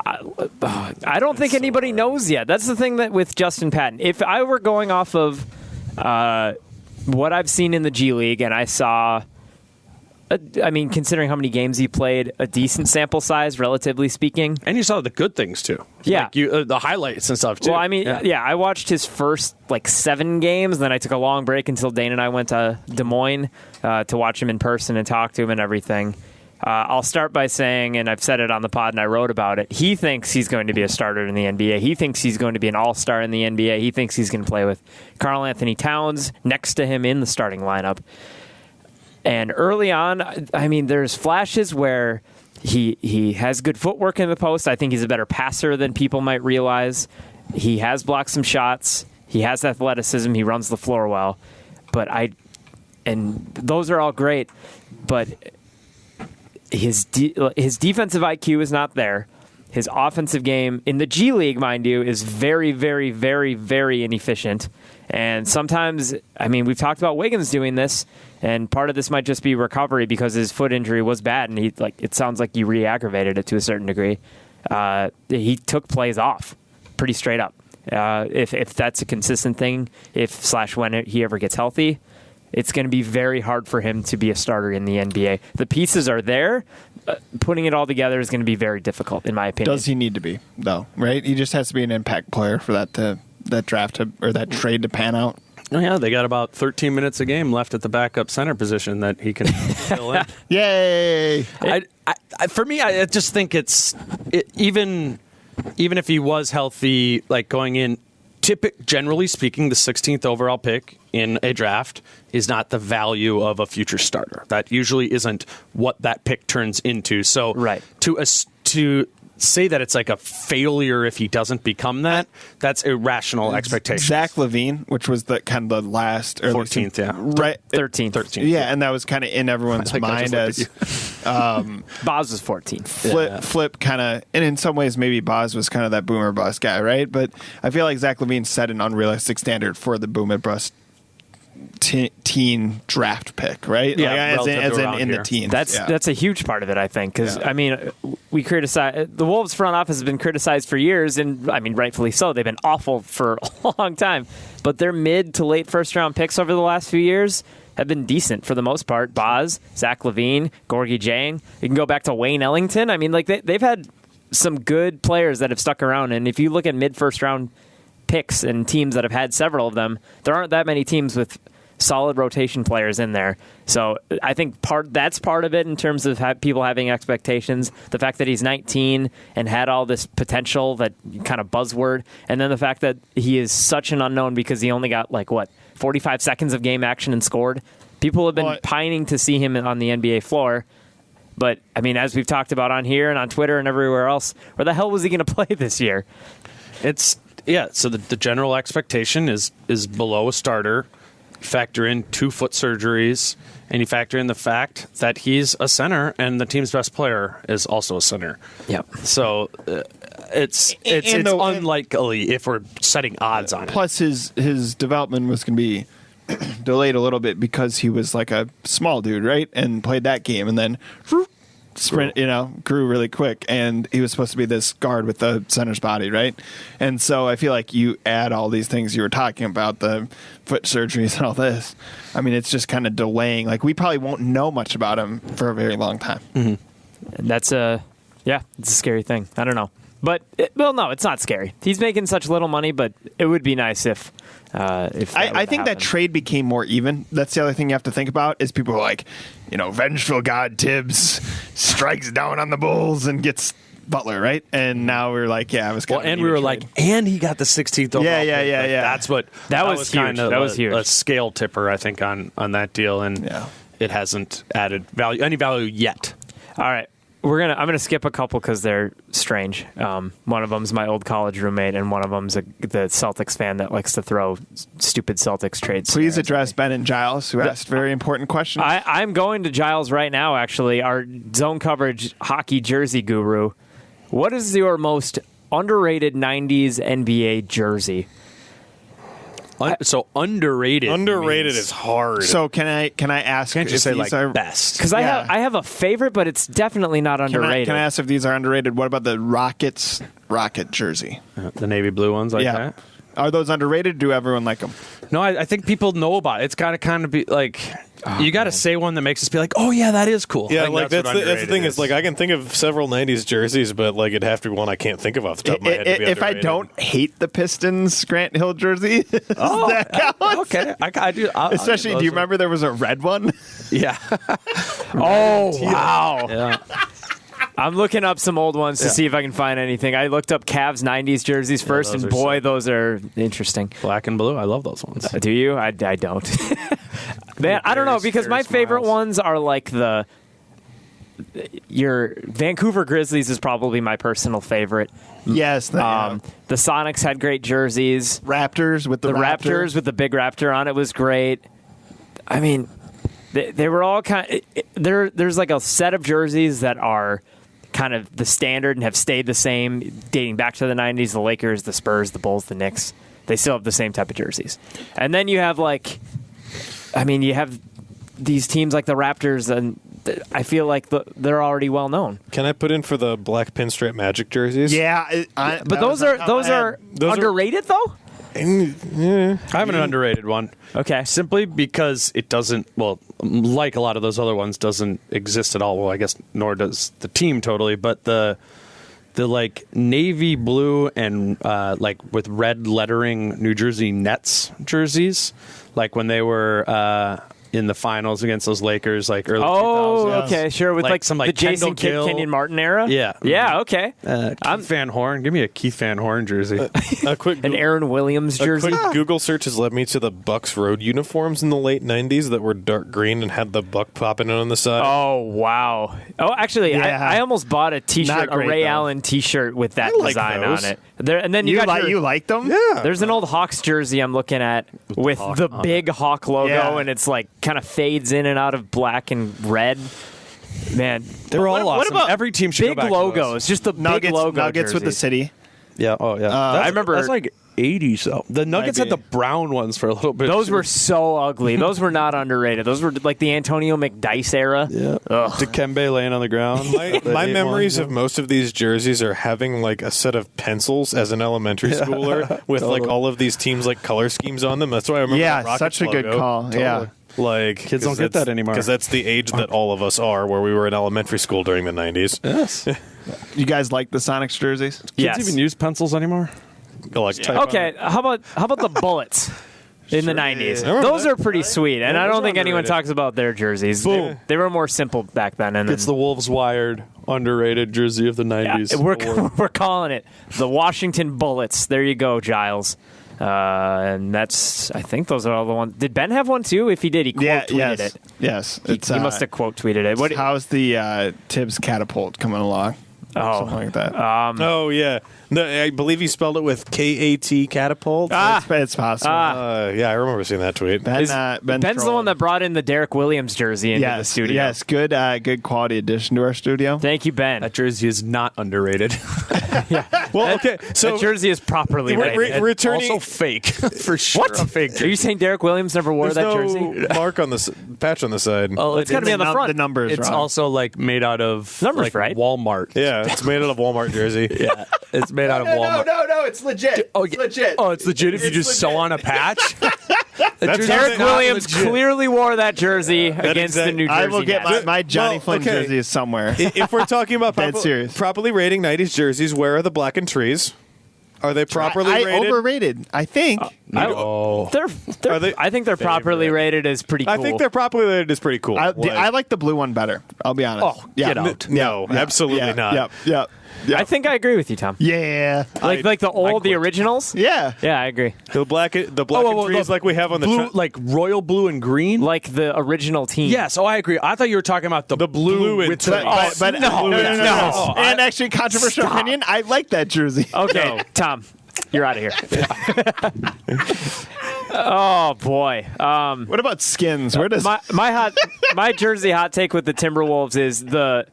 Speaker 2: I don't think anybody knows yet. That's the thing that with Justin Patton. If I were going off of what I've seen in the G League, and I saw, considering how many games he played, a decent sample size, relatively speaking.
Speaker 5: And you saw the good things too.
Speaker 2: Yeah.
Speaker 5: Like the highlights and stuff too.
Speaker 2: Well, I watched his first 7 games, then I took a long break until Dane and I went to Des Moines to watch him in person and talk to him and everything. I'll start by saying, and I've said it on the pod and I wrote about it, he thinks he's going to be a starter in the NBA. He thinks he's going to be an all-star in the NBA. He thinks he's going to play with Karl-Anthony Towns next to him in the starting lineup. And early on, there's flashes where he has good footwork in the post. I think he's a better passer than people might realize. He has blocked some shots. He has athleticism. He runs the floor well. And those are all great, but his defensive IQ is not there. His offensive game in the G League, mind you, is very, very, very, very inefficient. And sometimes, I mean, we've talked about Wiggins doing this, and part of this might just be recovery because his foot injury was bad, and it sounds like he re-aggravated it to a certain degree. He took plays off pretty straight up. If that's a consistent thing, when he ever gets healthy, it's going to be very hard for him to be a starter in the NBA. The pieces are there. Putting it all together is going to be very difficult, in my opinion.
Speaker 3: Does he need to be, though, right? He just has to be an impact player for that draft or that trade to pan out.
Speaker 5: Oh, yeah, they got about 13 minutes a game left at the backup center position that he can fill in.
Speaker 3: Yay!
Speaker 5: For me, I just think even if he was healthy, like going in, generally speaking, the 16th overall pick in a draft is not the value of a future starter. That usually isn't what that pick turns into. So
Speaker 2: right.
Speaker 5: To say that it's like a failure if he doesn't become that, that's irrational expectation.
Speaker 3: Zach LaVine, which was the kind of the last
Speaker 5: 14th, yeah,
Speaker 3: right,
Speaker 2: 13th,
Speaker 3: yeah, and that was kind of in everyone's mind as
Speaker 2: Boz was 14.
Speaker 3: Flip kind of, and in some ways maybe Boz was kind of that boomer bust guy, right? But I feel like Zach LaVine set an unrealistic standard for the boomer bust teen draft pick, right?
Speaker 5: Yeah,
Speaker 3: like, as in the teens.
Speaker 2: That's a huge part of it, I think, because I mean, we criticize the Wolves front office has been criticized for years, and I mean, rightfully so. They've been awful for a long time, but their mid to late first round picks over the last few years have been decent for the most part. Boz, Zach LaVine, Gorgie Jang. You can go back to Wayne Ellington. I mean, like they've had some good players that have stuck around, and if you look at mid first round picks and teams that have had several of them, there aren't that many teams with solid rotation players in there. So I think that's part of it in terms of people having expectations. The fact that he's 19 and had all this potential, that kind of buzzword, and then the fact that he is such an unknown because he only got 45 seconds of game action and scored. People have been pining to see him on the NBA floor. But, I mean, as we've talked about on here and on Twitter and everywhere else, where the hell was he going to play this year?
Speaker 5: So the general expectation is below a starter. Factor in 2 foot surgeries, and you factor in the fact that he's a center and the team's best player is also a center.
Speaker 2: Yep.
Speaker 5: So it's unlikely if we're setting odds on it.
Speaker 3: Plus, his development was going to be delayed a little bit because he was like a small dude, right? And played that game, and then grew really quick, and he was supposed to be this guard with the center's body, right? And so I feel like you add all these things you were talking about, the foot surgeries and all this. I mean, it's just kind of delaying. Like, we probably won't know much about him for a very long time.
Speaker 2: Mm-hmm. And it's a scary thing. I don't know. But, no, it's not scary. He's making such little money, but it would be nice if
Speaker 3: I think that trade became more even. That's the other thing you have to think about is people are like, vengeful God Tibbs strikes down on the Bulls and gets Butler, right? And now we're like, I was kind of
Speaker 5: and we were like, and he got the 16th overall.
Speaker 2: Yeah.
Speaker 5: That's what
Speaker 2: that was huge.
Speaker 5: Kind of
Speaker 2: that was huge.
Speaker 5: A scale tipper, I think, on that deal, and it hasn't added any value yet.
Speaker 2: All right. I'm gonna skip a couple because they're strange. One of them's my old college roommate, and one of them's the Celtics fan that likes to throw stupid Celtics trades.
Speaker 3: Please address Ben and Giles, who asked very important questions.
Speaker 2: I'm going to Giles right now. Actually, our zone coverage hockey jersey guru. What is your most underrated '90s NBA jersey?
Speaker 5: So underrated.
Speaker 4: Underrated is hard.
Speaker 3: So can I ask?
Speaker 5: Can't you say like best?
Speaker 2: Because I have a favorite, but it's definitely not underrated.
Speaker 3: Can I ask if these are underrated? What about the Rockets rocket jersey?
Speaker 5: The navy blue ones like that?
Speaker 3: Are those underrated? Do everyone like them?
Speaker 5: No, I think people know about it. It's got to kind of be like, you got to say one that makes us be like, oh, yeah, that is cool.
Speaker 4: Yeah, like that's the thing is, like, I can think of several 90s jerseys, but like it'd have to be one I can't think of off the top of my head.
Speaker 3: If I don't hate the Pistons Grant Hill jersey, does that count?
Speaker 5: Okay. I do.
Speaker 3: Especially, do you remember there was a red one?
Speaker 5: Yeah.
Speaker 2: Oh, wow.
Speaker 5: Yeah.
Speaker 2: I'm looking up some old ones to see if I can find anything. I looked up Cavs 90s jerseys first, and boy, those are interesting.
Speaker 5: Black and blue. I love those ones.
Speaker 2: Do you? I don't. Man, I don't know, because my favorite ones are like your Vancouver Grizzlies is probably my personal favorite.
Speaker 3: Yes.
Speaker 2: The Sonics had great jerseys.
Speaker 3: Raptors with the
Speaker 2: Raptors with the big raptor on it was great. I mean, they were all kind of, there's like a set of jerseys that are kind of the standard and have stayed the same dating back to the 90s. The Lakers, the Spurs, the Bulls, the Knicks. They still have the same type of jerseys. And then you have you have these teams like the Raptors, and I feel like they're already well known.
Speaker 4: Can I put in for the black pinstripe Magic jerseys?
Speaker 3: Yeah,
Speaker 2: But those are underrated though.
Speaker 5: I have an underrated one.
Speaker 2: Okay.
Speaker 5: Simply because it doesn't, like a lot of those other ones, doesn't exist at all. Well, I guess nor does the team totally, but the like navy blue and like with red lettering New Jersey Nets jerseys, like when they were in the finals against those Lakers, like early 2000s.
Speaker 2: Okay, sure. With like
Speaker 5: some
Speaker 2: the Jason
Speaker 5: Kendall Gill.
Speaker 2: Kenyon Martin era?
Speaker 5: Yeah.
Speaker 2: Yeah, okay.
Speaker 5: Keith Van Horn. Give me a Keith Van Horn jersey.
Speaker 4: A quick
Speaker 2: An Aaron Williams jersey.
Speaker 4: A quick Google search has led me to the Bucks road uniforms in the late 90s that were dark green and had the buck popping on the side.
Speaker 2: Oh, wow. Oh, actually,
Speaker 3: Yeah.
Speaker 2: I almost bought a T-shirt,
Speaker 3: Not
Speaker 2: a
Speaker 3: great,
Speaker 2: Ray
Speaker 3: though.
Speaker 2: Allen T-shirt with that
Speaker 4: like
Speaker 2: design
Speaker 4: those.
Speaker 2: on it. And then
Speaker 3: you
Speaker 2: got
Speaker 3: you like them?
Speaker 4: Yeah.
Speaker 2: There's an old Hawks jersey I'm looking at with the big Hawk logo,
Speaker 3: Yeah.
Speaker 2: and it's like kind of fades in and out of black and red. Man,
Speaker 5: They're all
Speaker 2: what
Speaker 5: awesome.
Speaker 2: about
Speaker 5: Every team should go
Speaker 2: big
Speaker 5: back to
Speaker 2: logos?
Speaker 5: those.
Speaker 2: Just the big
Speaker 3: Nuggets,
Speaker 2: logo.
Speaker 3: Nuggets with the
Speaker 2: jerseys.
Speaker 3: city.
Speaker 5: Yeah. Oh, yeah.
Speaker 2: I remember-
Speaker 5: That's like 80s, though. The Nuggets
Speaker 3: Maybe.
Speaker 5: had the brown ones for a little bit.
Speaker 2: Those
Speaker 5: too.
Speaker 2: were so ugly. Those were not underrated. Those were like the Antonio McDyess era.
Speaker 5: Yeah. Dikembe laying on the ground.
Speaker 4: My memories of most of these jerseys are having like a set of pencils as an elementary schooler with like all of these teams like color schemes on them. That's why I remember
Speaker 3: Yeah,
Speaker 4: the Rockets
Speaker 3: such a good
Speaker 4: logo.
Speaker 3: call. Yeah.
Speaker 4: Like
Speaker 5: Kids don't get that anymore.
Speaker 4: because that's the age that all of us are, where we were in elementary school during the 90s.
Speaker 5: Yes.
Speaker 3: You guys like the Sonics jerseys?
Speaker 5: Kids
Speaker 2: Yes.
Speaker 5: even use pencils anymore?
Speaker 4: Like type on
Speaker 2: Okay,
Speaker 4: it.
Speaker 2: how about the Bullets in the 90s?
Speaker 4: I remember
Speaker 2: Those
Speaker 4: that.
Speaker 2: are pretty sweet, and
Speaker 4: Yeah,
Speaker 2: I
Speaker 4: those
Speaker 2: don't
Speaker 4: are
Speaker 2: think anyone
Speaker 4: underrated.
Speaker 2: talks about their jerseys.
Speaker 4: Boom.
Speaker 2: They were more simple back then. And
Speaker 5: It's
Speaker 2: then,
Speaker 5: the Wolves Wired underrated jersey of the 90s.
Speaker 2: we're calling it the Washington Bullets. There you go, Giles. And I think those are all the ones. Did Ben have one too? If he did, he quote tweeted
Speaker 3: yes.
Speaker 2: it.
Speaker 3: Yes.
Speaker 2: He must have quote tweeted it. What?
Speaker 3: How's the Tibbs catapult coming along?
Speaker 2: Oh,
Speaker 3: Something like that.
Speaker 4: Oh yeah, no, I believe he spelled it with KAT catapult.
Speaker 3: It's possible.
Speaker 4: Yeah, I remember seeing that tweet.
Speaker 3: Ben's
Speaker 2: Ben's the one that brought in the Derek Williams jersey into the studio.
Speaker 3: Yes, good quality addition to our studio.
Speaker 2: Thank you, Ben.
Speaker 5: That jersey is not underrated.
Speaker 4: Well, okay, so
Speaker 2: that jersey is properly rated.
Speaker 4: returning.
Speaker 5: Also fake. For sure.
Speaker 2: What?
Speaker 5: A fake
Speaker 2: Are you saying Derek Williams never wore
Speaker 4: There's
Speaker 2: that
Speaker 4: no
Speaker 2: jersey?
Speaker 4: mark on the patch on the side.
Speaker 5: Oh,
Speaker 2: It's gotta be on the front.
Speaker 3: The numbers.
Speaker 5: It's
Speaker 3: wrong.
Speaker 5: also like made out of
Speaker 2: Numbers,
Speaker 5: like
Speaker 2: right?
Speaker 5: Walmart.
Speaker 4: Yeah, it's made out of Walmart jersey.
Speaker 5: Yeah, it's made out of Walmart.
Speaker 3: No, it's legit.
Speaker 5: Oh, legit. Oh, it's legit if you just sew on a patch.
Speaker 4: That's
Speaker 2: Derek
Speaker 4: not
Speaker 2: Williams
Speaker 4: legit.
Speaker 2: clearly wore that jersey against the New Jersey
Speaker 3: I will get
Speaker 2: Nets.
Speaker 3: my Johnny
Speaker 4: Well,
Speaker 3: Flynn
Speaker 4: okay.
Speaker 3: jersey is somewhere.
Speaker 4: If we're talking about
Speaker 3: Dead serious.
Speaker 4: properly rating 90s jerseys, where are the blackened trees? Are they properly
Speaker 3: I
Speaker 4: rated?
Speaker 3: overrated. I think.
Speaker 4: Are they-
Speaker 2: I think they're properly rated as pretty cool.
Speaker 4: I think they're properly rated is pretty cool.
Speaker 3: I like the blue one better. I'll be honest.
Speaker 5: Oh, get out.
Speaker 4: No, absolutely not.
Speaker 3: Yep.
Speaker 2: I think I agree with you, Tom.
Speaker 3: Yeah.
Speaker 2: Like the originals.
Speaker 3: Yeah.
Speaker 2: Yeah, I agree.
Speaker 4: The black trees like we have on the
Speaker 5: blue, like royal blue and green.
Speaker 2: Like the original team.
Speaker 5: Yes. Oh, I agree. I thought you were talking about the blue
Speaker 4: and
Speaker 5: with
Speaker 4: tan.
Speaker 5: the.
Speaker 3: But
Speaker 2: no.
Speaker 3: And actually, controversial opinion. I like that jersey.
Speaker 2: Okay, Tom, you're out of here. Oh boy.
Speaker 3: What about skins? Where does
Speaker 2: My jersey hot take with the Timberwolves is the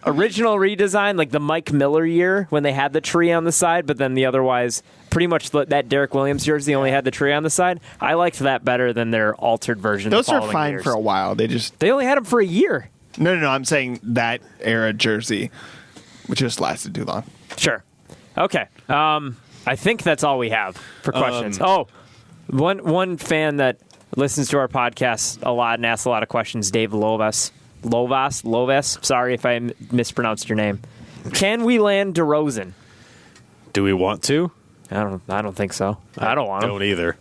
Speaker 2: original redesign, like the Mike Miller year when they had the tree on the side, but then the otherwise pretty much that Derek Williams jersey only had the tree on the side. I liked that better than their altered version.
Speaker 3: those
Speaker 2: the
Speaker 3: are
Speaker 2: following
Speaker 3: fine
Speaker 2: years.
Speaker 3: for a while? They
Speaker 2: They only had them for a year.
Speaker 3: no. I'm saying that era jersey, which just lasted too long.
Speaker 2: Sure. Okay. I think that's all we have for questions. One fan that listens to our podcast a lot and asks a lot of questions, Dave Lovas. Sorry if I mispronounced your name. Can we land DeRozan?
Speaker 4: Do we want to?
Speaker 2: I don't think so. I don't want him.
Speaker 4: Don't either.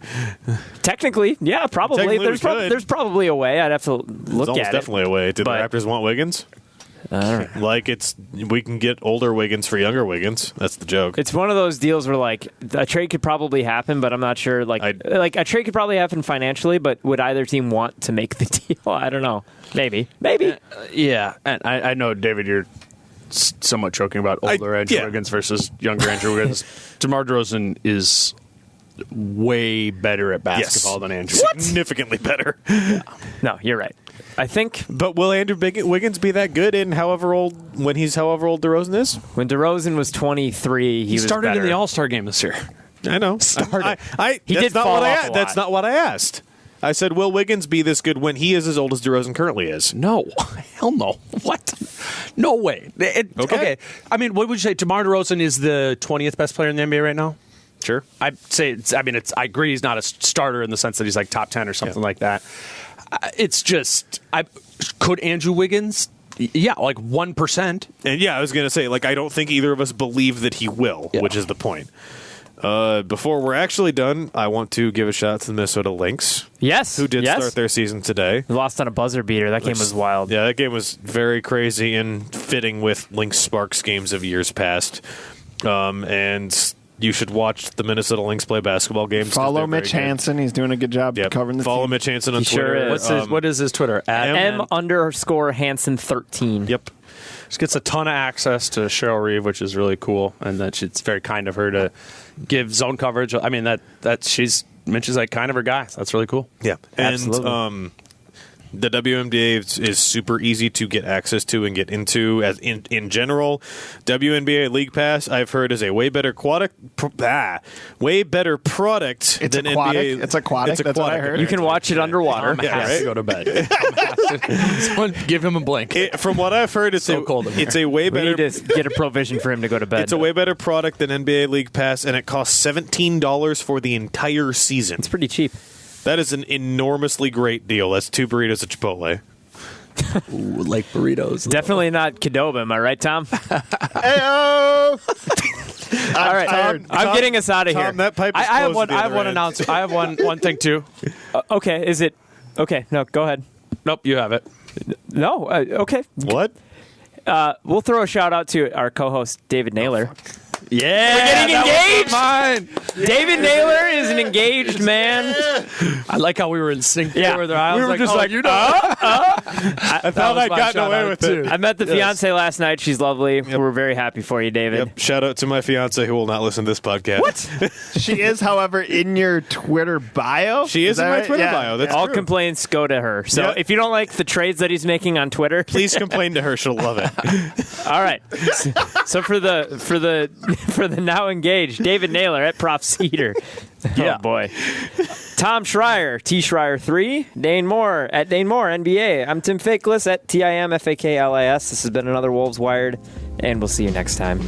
Speaker 2: Technically, yeah, probably.
Speaker 4: Technically we could.
Speaker 2: There's probably a way. I'd have to
Speaker 4: There's
Speaker 2: look
Speaker 4: almost
Speaker 2: at
Speaker 4: definitely
Speaker 2: it.
Speaker 4: a way. Do the
Speaker 2: But-
Speaker 4: Raptors want Wiggins? Like we can get older Wiggins for younger Wiggins. That's the joke.
Speaker 2: It's one of those deals where like a trade could probably happen, but I'm not sure. Like a trade could probably happen financially, but would either team want to make the deal? I don't know. Maybe.
Speaker 5: Yeah, and I know, David, you're somewhat joking about older Andrew Wiggins versus younger Andrew Wiggins. DeMar DeRozan is way better at basketball than Andrew.
Speaker 4: Significantly better.
Speaker 2: No, you're right. I think
Speaker 4: But will Andrew Wiggins be that good when he's however old DeRozan is?
Speaker 2: when DeRozan was 23,
Speaker 5: He
Speaker 2: was
Speaker 5: started in
Speaker 2: better.
Speaker 5: the All-Star game this year.
Speaker 4: I know.
Speaker 5: Started.
Speaker 2: He
Speaker 4: that's
Speaker 2: did
Speaker 4: not
Speaker 2: fall
Speaker 4: what I
Speaker 2: off a
Speaker 4: asked.
Speaker 2: lot.
Speaker 4: That's not what I asked. I said, will Wiggins be this good when he is as old as DeRozan currently is?
Speaker 5: No. Hell no. What? No way. Okay. I mean, what would you say? DeMar DeRozan is the 20th best player in the NBA right now?
Speaker 4: Sure.
Speaker 5: I'd say, I agree he's not a starter in the sense that he's like top 10 or something like that. It's just, could Andrew Wiggins? Yeah, like 1%.
Speaker 4: And yeah, I was going to say, I don't think either of us believe that he will, which is the point. Before we're actually done, I want to give a shout out to the Minnesota Lynx.
Speaker 2: Yes.
Speaker 4: Who did start their season today.
Speaker 2: They lost on a buzzer beater. That game was wild.
Speaker 4: Yeah, that game was very crazy and fitting with Lynx Sparks games of years past. And you should watch the Minnesota Lynx play basketball games.
Speaker 3: Follow Mitch Hansen. He's doing a good job covering the
Speaker 4: Follow
Speaker 3: team.
Speaker 4: Mitch Hansen on
Speaker 2: He sure
Speaker 4: Twitter.
Speaker 2: is.
Speaker 5: What is his Twitter?
Speaker 2: M_Hansen13.
Speaker 4: Yep.
Speaker 5: She gets a ton of access to Cheryl Reeve, which is really cool, and that it's very kind of her to give zone coverage. I mean, Mitch is like kind of her guy. So that's really cool.
Speaker 4: Yeah.
Speaker 2: Absolutely.
Speaker 4: And the WNBA is super easy to get access to and get into. As in general, WNBA League Pass I've heard is a way better product than
Speaker 3: aquatic.
Speaker 4: NBA.
Speaker 3: It's aquatic. That's what I heard.
Speaker 2: You can watch it underwater.
Speaker 5: Tom has to go to bed. Someone give him a blanket.
Speaker 4: From what I've heard, it's
Speaker 5: So cold in
Speaker 4: it's a way
Speaker 2: We
Speaker 4: better.
Speaker 2: need to get a provision for him to go to bed.
Speaker 4: It's a way better product than NBA League Pass, and it costs $17 for the entire season.
Speaker 2: It's pretty cheap.
Speaker 4: That is an enormously great deal. That's 2 burritos at Chipotle.
Speaker 5: Ooh, like burritos.
Speaker 2: Definitely not Qdoba, am I right, Tom?
Speaker 3: Heyo!
Speaker 2: All right,
Speaker 3: tired.
Speaker 2: I'm getting us out of here.
Speaker 4: Tom, that pipe is
Speaker 5: I have
Speaker 4: closed
Speaker 5: one.
Speaker 4: at the
Speaker 5: I have
Speaker 4: other
Speaker 5: one
Speaker 4: end.
Speaker 5: announcement. I have one thing too.
Speaker 2: Okay, is it? Okay, no, go ahead.
Speaker 5: Nope, you have it.
Speaker 2: No, okay.
Speaker 4: What?
Speaker 2: We'll throw a shout out to our co-host David Naylor.
Speaker 5: Yeah,
Speaker 2: We're getting engaged.
Speaker 5: Mine.
Speaker 2: David Naylor is an engaged man.
Speaker 5: I like how we were in sync.
Speaker 2: Yeah.
Speaker 5: There. I
Speaker 2: We
Speaker 5: was
Speaker 2: were
Speaker 5: like,
Speaker 2: just
Speaker 5: oh,
Speaker 2: like,
Speaker 5: you know.
Speaker 4: I thought I'd gotten away with it.
Speaker 2: I met the fiance last night. She's lovely. We're very happy for you, David.
Speaker 4: Yep. Shout out to my fiance who will not listen to this podcast. What?
Speaker 3: She is, however, in your Twitter bio.
Speaker 4: She is in
Speaker 3: that
Speaker 4: my
Speaker 3: right?
Speaker 4: Twitter
Speaker 3: Yeah.
Speaker 4: bio. That's
Speaker 2: All
Speaker 4: true.
Speaker 2: complaints go to her. So
Speaker 4: Yeah.
Speaker 2: if you don't like the trades that he's making on Twitter,
Speaker 4: Please complain to her. She'll love it.
Speaker 2: all right. So for the now engaged David Naylor at Prof Cedar.
Speaker 5: Yeah.
Speaker 2: Oh boy. Tom Schreier, T Schreier 3, Dane Moore at Dane Moore NBA. I'm Tim Faklis at TIMFAKLIS. This has been another Wolves Wired, and we'll see you next time.